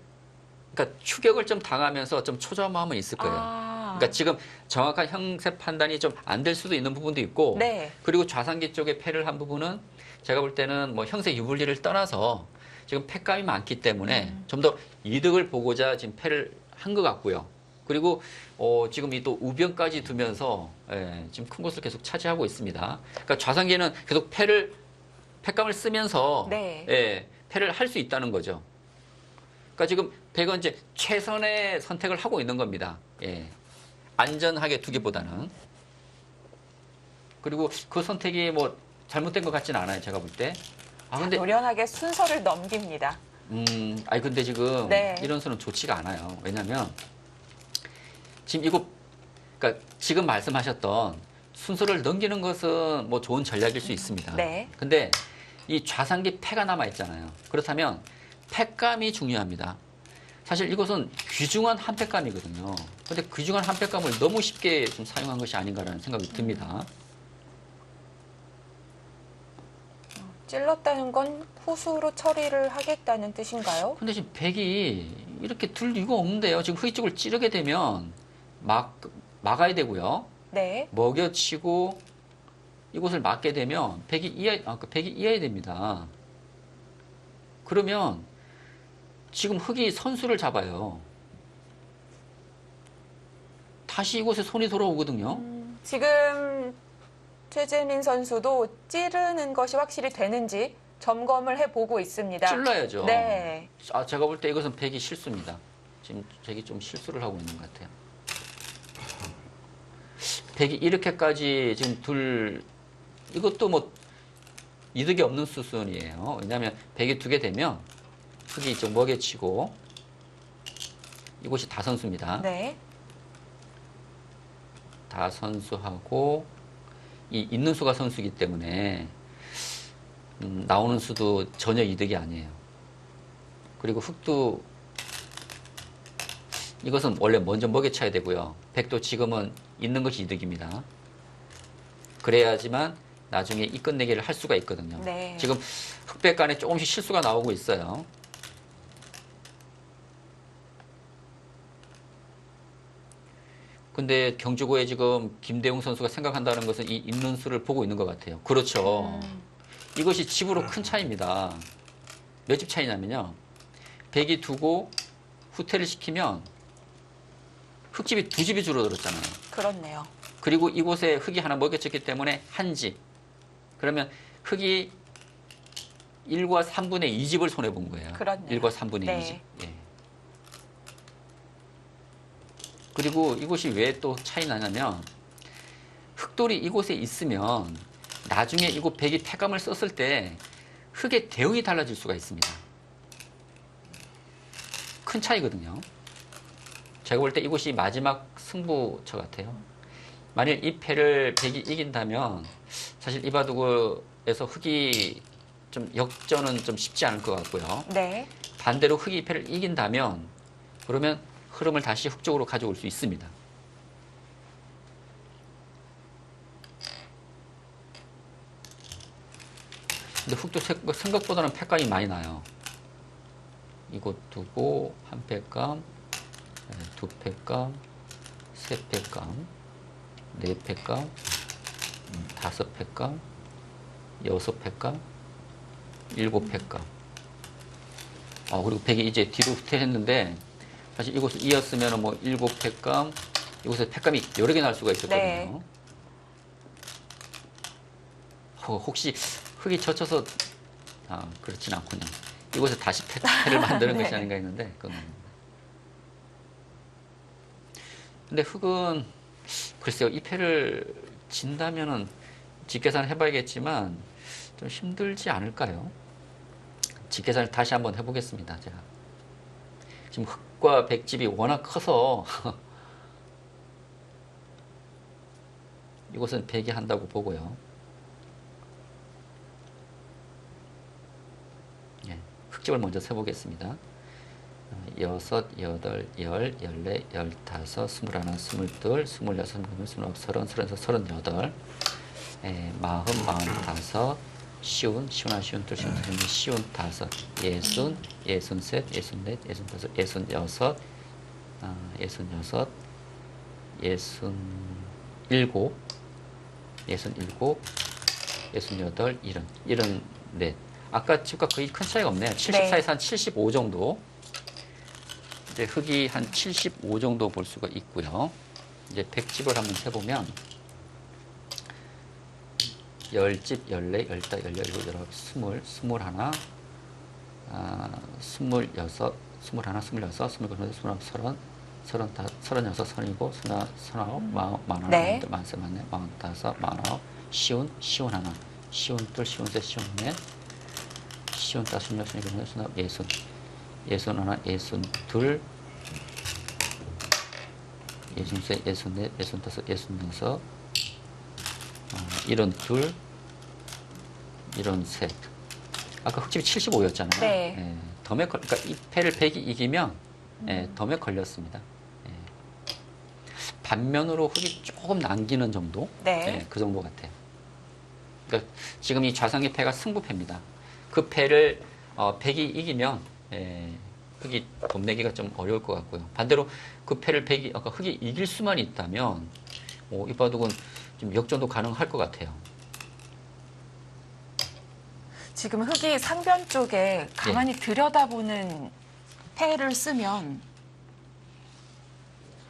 그러니까 추격을 좀 당하면서 좀 초조함은 있을 거예요. 그러니까 지금 정확한 형세 판단이 좀 안 될 수도 있는 부분도 있고, 네. 그리고 좌상기 쪽에 패를 한 부분은 제가 볼 때는 뭐 형세 유불리를 떠나서 지금 패감이 많기 때문에 좀 더 이득을 보고자 지금 패를 한 것 같고요. 그리고 지금 이 또 우변까지 두면서 지금 큰 곳을 계속 차지하고 있습니다. 그러니까 좌상기는 계속 패감을 쓰면서 네. 패를 할 수 있다는 거죠. 그러니까 지금 백은 이제 최선의 선택을 하고 있는 겁니다. 예. 안전하게 두기보다는. 그리고 그 선택이 뭐 잘못된 것 같지는 않아요. 제가 볼 때. 근데 노련하게 순서를 넘깁니다. 근데 지금 네. 이런 수는 좋지가 않아요. 왜냐면 지금 이거 그러니까 지금 말씀하셨던 순서를 넘기는 것은 뭐 좋은 전략일 수 있습니다. 네. 근데 이 좌상기 패가 남아 있잖아요. 그렇다면 패감이 중요합니다. 사실 이것은 귀중한 한 패감이거든요. 근데 귀중한 한 패감을 너무 쉽게 좀 사용한 것이 아닌가라는 생각이 듭니다. 찔렀다는 건 후수로 처리를 하겠다는 뜻인가요? 근데 지금 백이 이렇게 둘 이유가 없는데요. 지금 흑이 쪽을 찌르게 되면 막아야 되고요. 네. 먹여치고 이곳을 막게 되면 백이 이어야 됩니다. 그러면 지금 흑이 선수를 잡아요. 다시 이곳에 손이 돌아오거든요. 지금 최재민 선수도 찌르는 것이 확실히 되는지 점검을 해보고 있습니다. 찔러야죠. 네. 제가 볼 때 이것은 백이 실수입니다. 지금 백이 좀 실수를 하고 있는 것 같아요. 백이 이렇게까지 지금 이것도 뭐 이득이 없는 수순이에요. 왜냐하면 백이 두게 되면 흑이 좀 먹여치고 이곳이 다선수입니다. 네. 다선수하고 이 있는 수가 선수이기 때문에 나오는 수도 전혀 이득이 아니에요. 그리고 흑도 이것은 원래 먼저 먹여쳐야 되고요. 백도 지금은 있는 것이 이득입니다. 그래야지만 나중에 이 끝내기를 할 수가 있거든요. 네. 지금 흑백 간에 조금씩 실수가 나오고 있어요. 근데 경주고에 지금 김대웅 선수가 생각한다는 것은 이 있는 수를 보고 있는 것 같아요. 그렇죠. 이것이 집으로 큰 차이입니다. 몇 집 차이냐면요. 백이 두고 후퇴를 시키면 흙집이 두 집이 줄어들었잖아요. 그렇네요. 그리고 이곳에 흙이 하나 먹여졌기 때문에 한 집. 그러면 흙이 1과 3분의 2집을 손해본 거예요. 그렇네요. 1과 3분의 네. 2집. 예. 그리고 이곳이 왜 또 차이 나냐면 흙돌이 이곳에 있으면 나중에 이곳 백이 태감을 썼을 때 흙의 대응이 달라질 수가 있습니다. 큰 차이거든요. 제가 볼 때 이곳이 마지막 승부처 같아요. 만일 이 패를 백이 이긴다면 사실 이 바둑에서 흙이 좀 역전은 좀 쉽지 않을 것 같고요. 네. 반대로 흙이 이 패를 이긴다면 그러면 흐름을 다시 흙 쪽으로 가져올 수 있습니다. 근데 흙도 생각보다는 패감이 많이 나요. 이곳 두고 한 패감, 두 패감, 세 패감, 네 패감, 다섯 패감, 여섯 패감, 일곱 패감. 그리고 백이 이제 뒤로 후퇴했는데 사실 이곳을 이었으면 뭐 일곱 패감, 이곳에 패감이 여러 개 날 수가 있었거든요. 네. 혹시 흙이 젖혀서 그렇진 않군요. 이곳에 다시 패를 만드는 네. 것이 아닌가 했는데 그건 아닙니다. 근데 흙은 글쎄요, 이 패를 진다면은 직계산을 해봐야겠지만 좀 힘들지 않을까요? 직계산을 다시 한번 해보겠습니다. 제가 지금 흙과 백집이 워낙 커서 이곳은 백이 한다고 보고요. 예, 흙집을 먼저 세보겠습니다. 여섯, 여덟, 열, 열네, 열다섯, 스물하나, 스물둘, 스물여섯, 스물일곱, 서른, 서른여섯, 서른여덟, 마흔, 마흔다섯, 쉬운, 쉬운하나, 쉬운둘, 쉬운셋, 쉬운다섯, 예순, 예순셋, 예순넷, 예순다섯, 예순여섯, 예순여섯, 예순일곱, 예순일곱, 예순여덟, 일흔넷. 아까 집과 거의 큰 차이가 없네요. 74에서 한 75 정도. 이제 흙이 한 75 정도 볼 수가 있고요. 이제 100집을 한번 세보면 10집, 14, 15, 16, 17, 18, 20, 21, 26, 21, 22, 23, 24, 30, 36, 37, 38, 39, 40, 41, 42, 43, 44, 45, 50, 51, 52, 53, 54, 55, 56, 57, 58, 59, 60, 61, 62, 63, 64, 65, 66, 72, 73. 아까 흙집이 75였잖아요. 네. 그러니까 이 패를 백이 이기면 덤에 걸렸습니다. 반면으로 흙이 조금 남기는 정도? 네. 그 정도 같아요. 그러니까 지금 이 좌상의 패가 승부패입니다. 그 패를 백이 이기면 흙이 돈 내기가 좀 어려울 것 같고요. 반대로 그 패를 흙이 이길 수만 있다면 이 바둑은 좀 역전도 가능할 것 같아요. 지금 흙이 상변 쪽에 가만히 들여다보는 패를 쓰면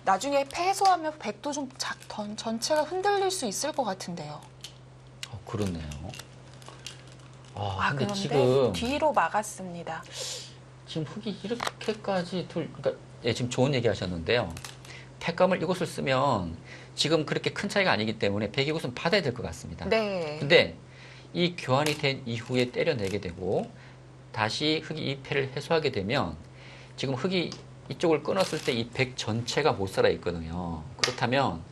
나중에 패소하면 백도 좀 전체가 흔들릴 수 있을 것 같은데요. 그렇네요. 근데 그런데 지금 뒤로 막았습니다. 지금 흙이 이렇게까지 그러니까 지금 좋은 얘기 하셨는데요. 패감을 이곳을 쓰면 지금 그렇게 큰 차이가 아니기 때문에 백이 이곳은 받아야 될 것 같습니다. 네. 근데 이 교환이 된 이후에 때려내게 되고 다시 흙이 이 패를 해소하게 되면 지금 흙이 이쪽을 끊었을 때 이 백 전체가 못 살아 있거든요. 그렇다면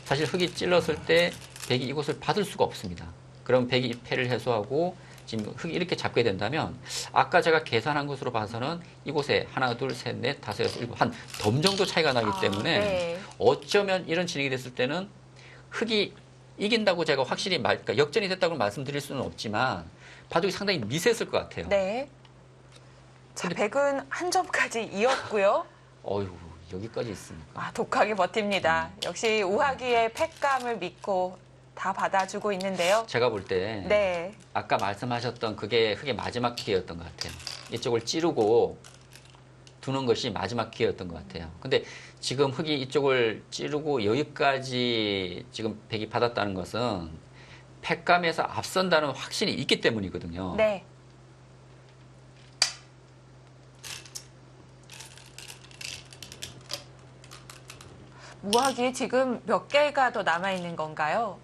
사실 흙이 찔렀을 때 백이 이곳을 받을 수가 없습니다. 그럼 백이 이 패를 해소하고 지금 흙이 이렇게 잡게 된다면 아까 제가 계산한 것으로 봐서는 이곳에 하나, 둘, 셋, 넷, 다섯, 여섯, 일곱 한 덤 정도 차이가 나기 때문에 네. 어쩌면 이런 진행이 됐을 때는 흙이 이긴다고 제가 확실히 그러니까 역전이 됐다고 말씀드릴 수는 없지만 바둑이 상당히 미세했을 것 같아요. 네. 자, 백은 한 점까지 이었고요. 어휴, 여기까지 있으니까. 아, 독하게 버팁니다. 역시 우하기의 팩감을 믿고 다 받아주고 있는데요. 제가 볼 때 네. 아까 말씀하셨던 그게 흙의 마지막 기회였던 것 같아요. 이쪽을 찌르고 두는 것이 마지막 기회였던 것 같아요. 근데 지금 흙이 이쪽을 찌르고 여기까지 지금 백이 받았다는 것은 팩감에서 앞선다는 확신이 있기 때문이거든요. 네. 우하기 지금 몇 개가 더 남아있는 건가요?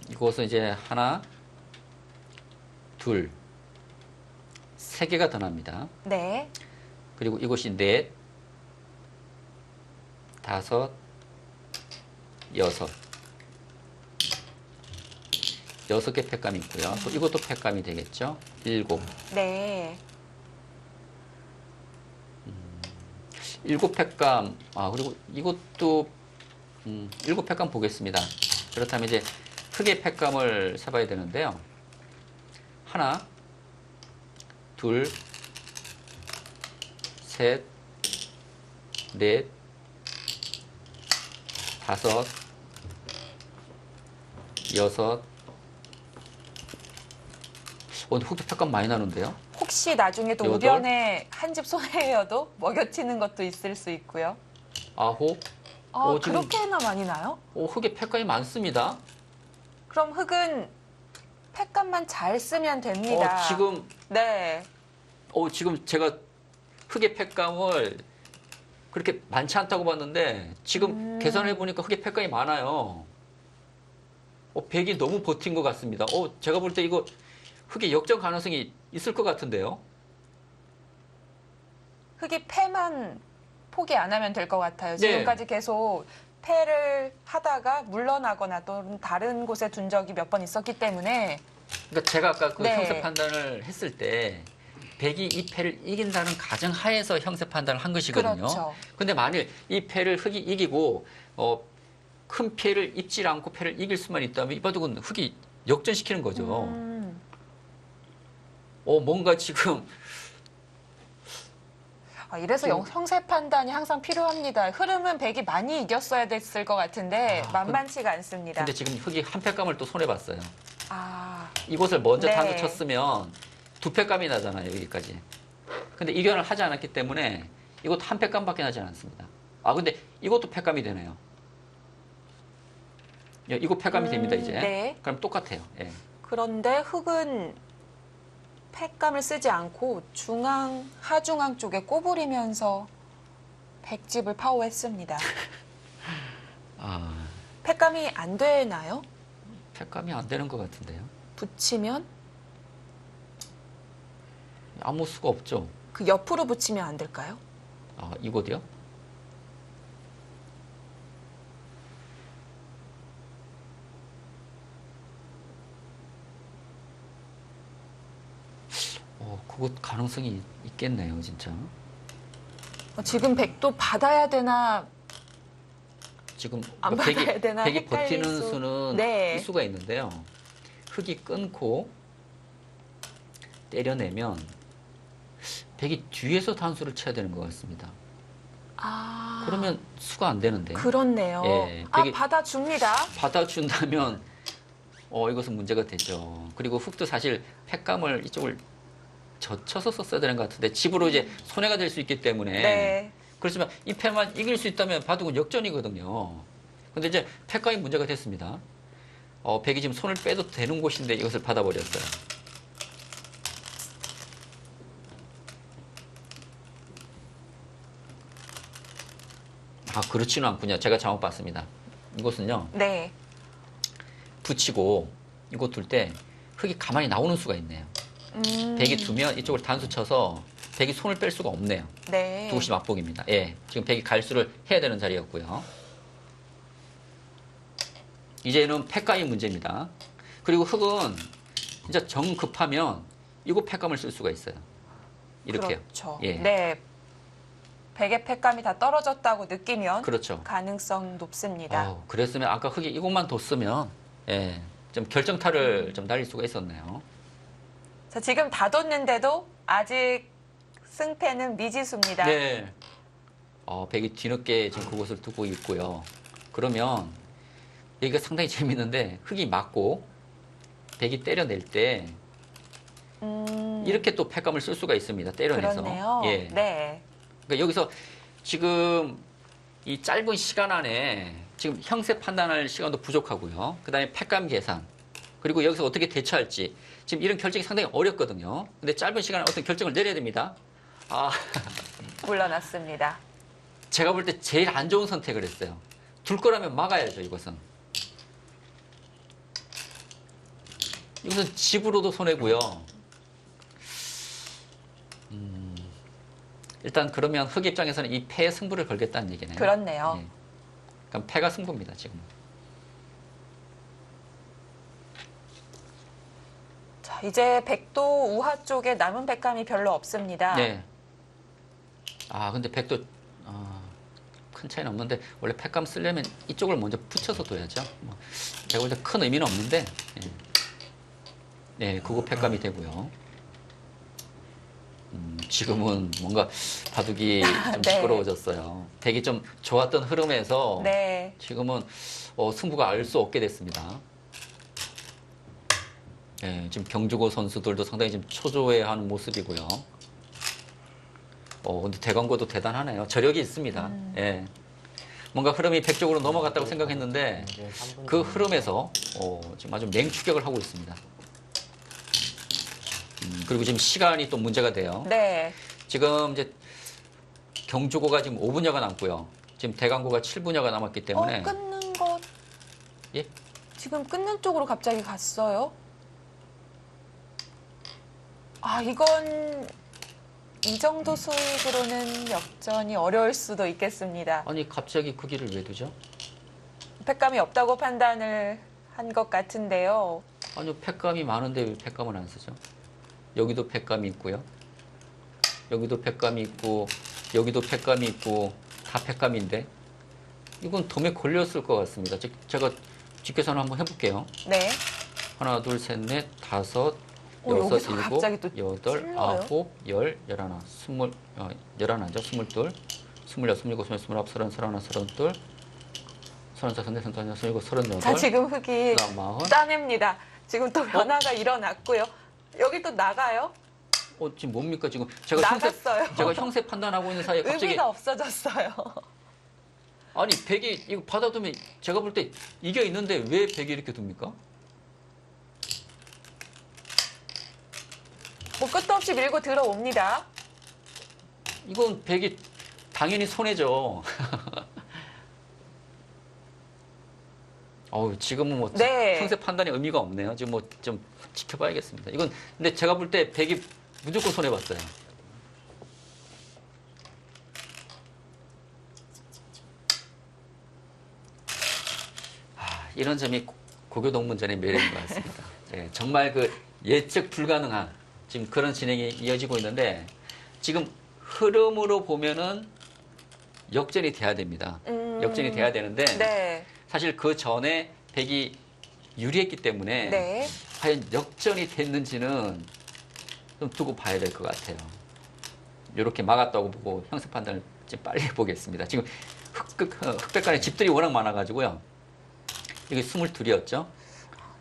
이곳은 이제 하나, 둘, 세 개가 더 납니다. 네. 그리고 이곳이 넷, 다섯, 여섯. 6개 팩감이 있고요. 또 이것도 팩감이 되겠죠. 7. 네. 7 팩감. 아, 그리고 이것도 7 팩감 보겠습니다. 그렇다면 이제 흙의 팩감을 세봐야 되는데요. 하나, 둘, 셋, 넷, 다섯, 여섯. 오늘 흙의 팩감 많이 나는데요. 혹시 나중에 또 여덟. 우변에 한 집 손해여도 먹여치는 것도 있을 수 있고요. 9. 아, 지금- 그렇게나 많이 나요? 흙의 팩감이 많습니다. 그럼 흙은 팩감만 잘 쓰면 됩니다. 지금 네. 지금 제가 흙의 팩감을 그렇게 많지 않다고 봤는데 지금 계산해 보니까 흙의 팩감이 많아요. 백이 너무 버틴 것 같습니다. 제가 볼 때 이거 흙의 역전 가능성이 있을 것 같은데요. 흙이 패만 포기 안 하면 될 것 같아요. 네. 지금까지 계속 패를 하다가 물러나거나 또는 다른 곳에 둔 적이 몇 번 있었기 때문에 그러니까 제가 아까 그 네. 형세 판단을 했을 때 백이 이 패를 이긴다는 가정 하에서 형세 판단을 한 것이거든요. 그렇죠. 근데 만일 이 패를 흙이 이기고 큰 피해를 입지 않고 패를 이길 수만 있다면 이 바둑은 흙이 역전시키는 거죠. 뭔가 지금 이래서 형세 판단이 항상 필요합니다. 흐름은 백이 많이 이겼어야 됐을 것 같은데 만만치가 않습니다. 근데 지금 흙이 한 팩감을 또 손해봤어요. 아, 이곳을 먼저 네. 단수 쳤으면 2팩감이 나잖아요, 여기까지. 근데 이견을 하지 않았기 때문에 이것도 한 팩감밖에 나지 않습니다. 근데 이것도 팩감이 되네요. 이거 팩감이 됩니다, 이제. 네. 그럼 똑같아요. 예. 그런데 흙은 팩감을 쓰지 않고 중앙, 하중앙 쪽에 꼬부리면서 백집을 파워했습니다. 팩감이 안 되나요? 팩감이 안 되는 것 같은데요. 붙이면? 아무 수가 없죠. 그 옆으로 붙이면 안 될까요? 이곳이요? 그것 가능성이 있겠네요, 진짜. 지금 백도 받아야 되나 지금 안 받아야 되나 백이 헷갈릴 버티는 수. 수는 네. 이 수가 있는데요. 흙이 끊고 때려내면 백이 뒤에서 단수를 쳐야 되는 것 같습니다. 그러면 수가 안 되는데. 그렇네요. 예, 백이- 받아줍니다. 받아준다면 이것은 문제가 되죠. 그리고 흙도 사실 팩감을 이쪽을 젖혀서 썼어야 되는 것 같은데 집으로 이제 손해가 될 수 있기 때문에 네. 그렇지만 이 패만 이길 수 있다면 바둑은 역전이거든요. 근데 이제 팩감이 문제가 됐습니다. 백이 지금 손을 빼도 되는 곳인데 이것을 받아버렸어요. 그렇지는 않군요. 제가 잘못 봤습니다. 이곳은요. 네. 붙이고 이곳 둘 때 흙이 가만히 나오는 수가 있네요. 백이 두면 이쪽을 단수 쳐서 백이 손을 뺄 수가 없네요. 네. 두 곳이 맞복입니다. 예, 지금 백이 갈수를 해야 되는 자리였고요. 이제는 팩감이 문제입니다. 그리고 흙은 진짜 정 급하면 이곳 팩감을 쓸 수가 있어요. 이렇게요. 그렇죠. 예. 네. 백의 팩감이 다 떨어졌다고 느끼면 그렇죠. 가능성 높습니다. 그랬으면 아까 흙이 이곳만 뒀으면 좀 결정타를 좀 날릴 수가 있었네요. 자, 지금 다 뒀는데도 아직 승패는 미지수입니다. 네. 백이 뒤늦게 지금 그곳을 두고 있고요. 그러면 여기가 상당히 재밌는데 흙이 맞고 백이 때려낼 때 이렇게 또 팩감을 쓸 수가 있습니다. 때려내서. 그렇네요. 예. 네. 그러니까 여기서 지금 이 짧은 시간 안에 지금 형세 판단할 시간도 부족하고요. 그다음에 팩감 계산 그리고 여기서 어떻게 대처할지 지금 이런 결정이 상당히 어렵거든요. 근데 짧은 시간에 어떤 결정을 내려야 됩니다. 물러났습니다. 제가 볼 때 제일 안 좋은 선택을 했어요. 둘 거라면 막아야죠, 이것은. 이것은 집으로도 손해고요. 일단 그러면 흑 입장에서는 이 패의 승부를 걸겠다는 얘기네요. 그렇네요. 예. 그럼 패가 승부입니다, 지금. 자, 이제 백도 우하 쪽에 남은 백감이 별로 없습니다. 네. 근데 백도 큰 차이는 없는데 원래 팩감 쓰려면 이쪽을 먼저 붙여서 둬야죠. 제가 볼 때 큰 의미는 없는데 네, 그거 팩감이 되고요. 지금은 뭔가 바둑이 좀 네. 시끄러워졌어요. 백이 좀 좋았던 흐름에서 네. 지금은 승부가 알 수 없게 됐습니다. 네, 지금 경주고 선수들도 상당히 지금 초조해하는 모습이고요. 근데 대광고도 대단하네요. 저력이 있습니다. 예. 뭔가 흐름이 백 쪽으로 넘어갔다고 생각했는데 그 흐름에서 지금 아주 맹추격을 하고 있습니다. 그리고 지금 시간이 또 문제가 돼요. 네. 지금 이제 경주고가 지금 5분여가 남고요. 지금 대광고가 7분여가 남았기 때문에 끊는 것. 예? 지금 끊는 쪽으로 갑자기 갔어요. 이건 이 정도 수익으로는 역전이 어려울 수도 있겠습니다. 아니 갑자기 그 길을 왜 두죠? 팩감이 없다고 판단을 한 것 같은데요. 아니요, 팩감이 많은데 왜 팩감을 안 쓰죠? 여기도 팩감이 있고요. 여기도 팩감이 있고 여기도 팩감이 있고 다 팩감인데 이건 덤에 걸렸을 것 같습니다. 제가 직계산을 한번 해볼게요. 네. 하나, 둘, 셋, 넷, 다섯, 여섯, 여기서 일곱, 갑자기 또 여덟, 찔러요? 아홉, 열, 열하나, 열하나죠. 스물둘, 스물여섯, 스물일곱, 스물아홉, 서른, 서른하나, 서른둘, 서른셋, 서른넷, 서른다섯, 서른일곱, 서른여덟. 자, 지금 흙이 그다음 마흔. 짜냅니다. 지금 또 변화가 일어났고요. 여기 또 나가요? 지금 뭡니까 지금? 제가 나갔어요. 제가 형세 판단하고 있는 사이에 갑자기 의미가 없어졌어요. 아니 백이 이거 받아두면 제가 볼 때 이겨 있는데 왜 백이 이렇게 둡니까? 끝도 없이 밀고 들어옵니다. 이건 백이 당연히 손해죠. 지금은 뭐 네. 형세 판단에 의미가 없네요. 지금 뭐 좀 지켜봐야겠습니다. 이건 근데 제가 볼 때 백이 무조건 손해 봤어요. 이런 점이 고교동문전의 매력인 것 같습니다. 예, 정말 그 예측 불가능한 지금 그런 진행이 이어지고 있는데 지금 흐름으로 보면은 역전이 돼야 됩니다. 역전이 돼야 되는데 네. 사실 그 전에 백이 유리했기 때문에 네. 과연 역전이 됐는지는 좀 두고 봐야 될 것 같아요. 이렇게 막았다고 보고 형사 판단을 좀 빨리 해보겠습니다. 지금 흑백간의 집들이 워낙 많아가지고요. 이게 22이었죠.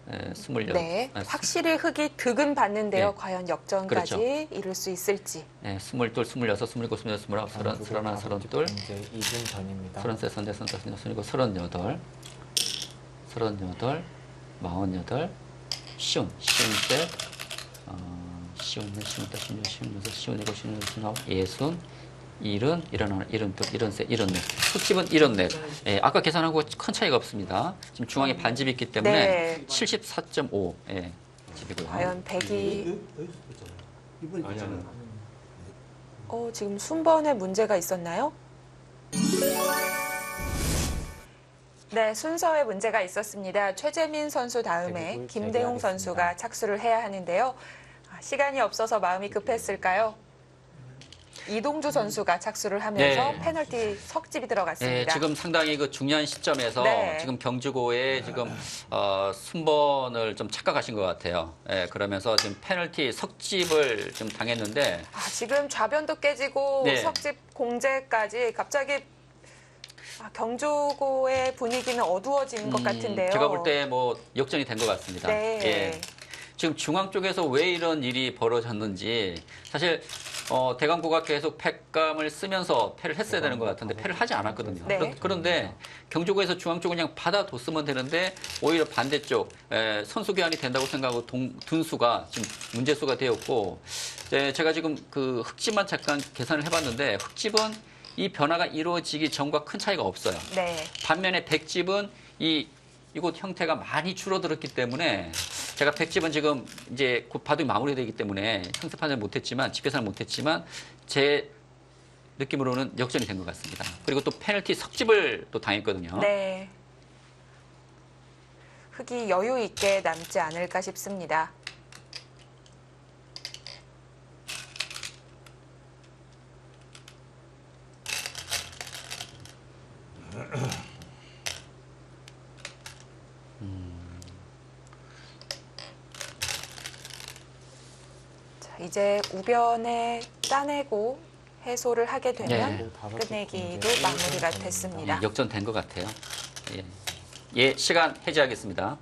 28. 네. 확실히 흙이 득은 봤는데요. 네. 과연 역전까지 그렇죠. 이룰 수 있을지. 22, 26, 27, 28, 29, 30, 31, 32, 이제 2분 전입니다. 33, 34, 35, 36, 38, 38, 48, 쉬운 셋, 쉬운 넷, 쉬운 다, 쉬운 쉬운 여섯, 쉬운 일곱, 쉬운 여덟, 쉬운 아홉, 예순, 일흔, 일흔하나, 일흔둘, 일흔셋, 일흔넷. 숫집은 일흔넷. 예, 아까 계산하고 큰 차이가 없습니다. 지금 중앙에 반집이 있기 때문에 네. 74.5 집이고요. 과연 백이 이번 있잖아요. 지금 순번에 문제가 있었나요? 네, 순서에 문제가 있었습니다. 최재민 선수 다음에 대국을 김대웅 재개하겠습니다. 선수가 착수를 해야 하는데요. 시간이 없어서 마음이 급했을까요? 이동주 선수가 착수를 하면서 네. 페널티 석집이 들어갔습니다. 네, 지금 상당히 그 중요한 시점에서 네. 지금 경주고의 지금 순번을 좀 착각하신 것 같아요. 예, 그러면서 지금 페널티 석집을 좀 당했는데 지금 좌변도 깨지고 네. 석집 공제까지 갑자기 경주고의 분위기는 어두워진 것 같은데요. 제가 볼 때 뭐 역전이 된 것 같습니다. 네. 예. 지금 중앙 쪽에서 왜 이런 일이 벌어졌는지 사실 대강고가 계속 패감을 쓰면서 패를 했어야 되는 것 같은데 패를 하지 않았거든요. 네. 그런데 경주고에서 중앙 쪽을 그냥 받아뒀으면 되는데 오히려 반대쪽 선수 교환이 된다고 생각하고 둔수가 지금 문제수가 되었고 제가 지금 그 흑집만 잠깐 계산을 해봤는데 흑집은 이 변화가 이루어지기 전과 큰 차이가 없어요. 네. 반면에 백집은 이곳 형태가 많이 줄어들었기 때문에 제가 백집은 지금 이제 곧 바둑이 마무리되기 때문에 형태 판단을 못했지만 집계산을 못했지만 제 느낌으로는 역전이 된 것 같습니다. 그리고 또 페널티 석집을 또 당했거든요. 네. 흑이 여유 있게 남지 않을까 싶습니다. 자, 이제 우변에 따내고 해소를 하게 되면 네. 끝내기도 마무리가 됐습니다. 역전된 것 같아요. 예. 예, 시간 해제하겠습니다.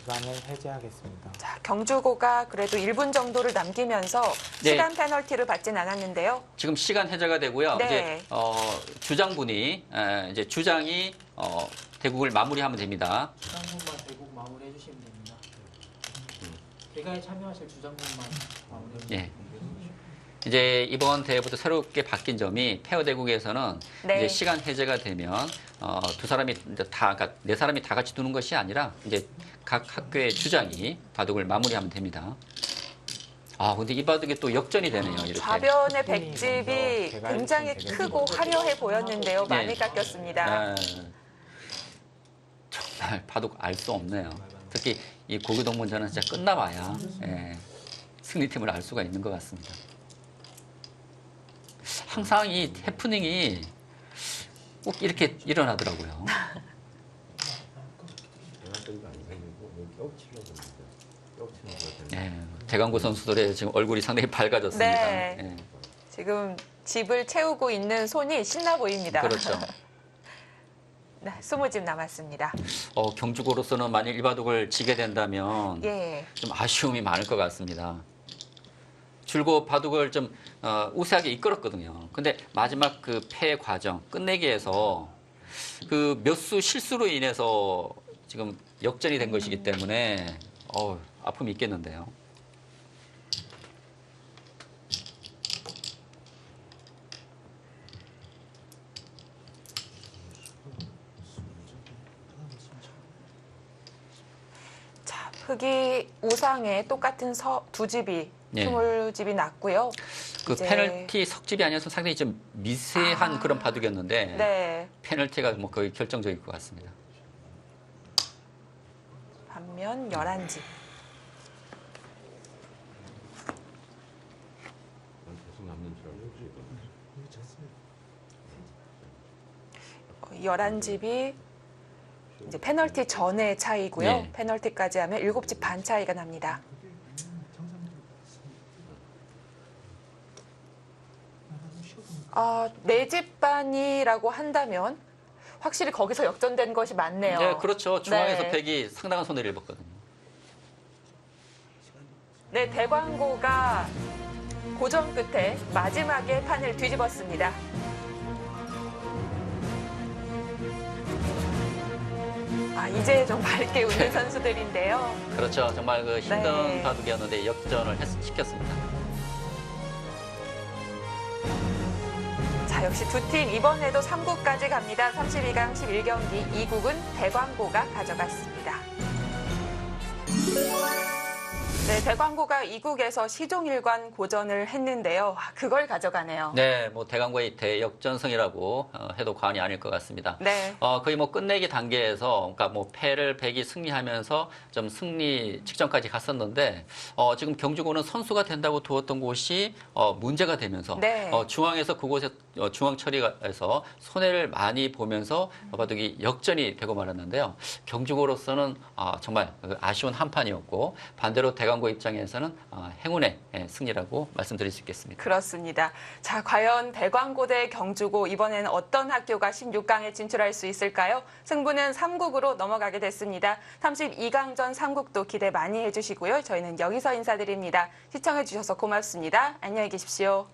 시간을 해제하겠습니다. 자, 경주고가 그래도 1분 정도를 남기면서 네. 시간 페널티를 받진 않았는데요. 지금 시간 해제가 되고요. 네. 이제 주장분이 이제 주장이 대국을 마무리하면 됩니다. 주장분만 대국 마무리해 주시면 됩니다. 대가에 참여하실 주장분만 마무리해 주시면 예. 이제 이번 대회부터 새롭게 바뀐 점이 페어 대국에서는 네. 이제 시간 해제가 되면 두 사람이 이제 그러니까 네 사람이 다 같이 두는 것이 아니라 이제 각 학교의 주장이 바둑을 마무리하면 됩니다. 근데 이 바둑이 또 역전이 되네요. 이렇게. 좌변의 백집이 제가 굉장히 알겠습니다. 크고 화려해 보였는데요. 많이 네. 깎였습니다. 정말 바둑 알 수 없네요. 특히 이 고교동문전은 진짜 끝나봐야 승리팀을 알 수가 있는 것 같습니다. 항상 이 해프닝이 꼭 이렇게 일어나더라고요. 대강고 선수들의 지금 얼굴이 상당히 밝아졌습니다. 네. 예, 지금 집을 채우고 있는 손이 신나 보입니다. 그렇죠. 네, 20집 남았습니다. 경주고로서는 만일 이 바둑을 지게 된다면 예. 좀 아쉬움이 많을 것 같습니다. 줄곧 바둑을 좀 우세하게 이끌었거든요. 근데 마지막 그 패 과정, 끝내기에서 그 몇 수 실수로 인해서 지금 역전이 된 것이기 때문에 아픔이 있겠는데요. 자, 흑이 우상에 똑같은 두 집이 네. 20집이 났고요. 그 이제- 페널티 석집이 아니어서 상당히 좀 미세한 그런 바둑이었는데 네. 페널티가 뭐 거의 결정적일 것 같습니다. 반면 11집. 어, 11집이 이제 페널티 전의 차이고요. 네. 페널티까지 하면 7집 반 차이가 납니다. 네 집 반이라고 한다면 확실히 거기서 역전된 것이 맞네요. 네, 그렇죠. 중앙에서 네. 백이 상당한 손해를 입었거든요. 네, 대광고가 고전 끝에 마지막에 판을 뒤집었습니다. 이제 좀 밝게 웃는 선수들인데요. 그렇죠. 정말 그 힘든 네. 바둑이었는데 역전을 시켰습니다. 자, 역시 두 팀 이번에도 3국까지 갑니다. 32강 11경기 2국은 대광고가 가져갔습니다. 네, 대광고가 2국에서 시종일관 고전을 했는데요. 그걸 가져가네요. 네, 뭐 대강고의 대역전승이라고 해도 과언이 아닐 것 같습니다. 네. 거의 뭐 끝내기 단계에서, 그러니까 뭐 패를 백이 승리하면서 좀 승리 직전까지 갔었는데, 지금 경주고는 선수가 된다고 두었던 곳이 문제가 되면서, 네. 중앙에서 그곳에 중앙 처리에서 손해를 많이 보면서 바둑이 역전이 되고 말았는데요. 경주고로서는 정말 아쉬운 한판이었고, 반대로 대강고 입장에서는 행운의 승리라고 말씀드릴 수 있겠습니다. 그렇습니다. 자, 과연 대광고 대 경주고 이번에는 어떤 학교가 16강에 진출할 수 있을까요? 승부는 3국으로 넘어가게 됐습니다. 32강전 3국도 기대 많이 해주시고요. 저희는 여기서 인사드립니다. 시청해주셔서 고맙습니다. 안녕히 계십시오.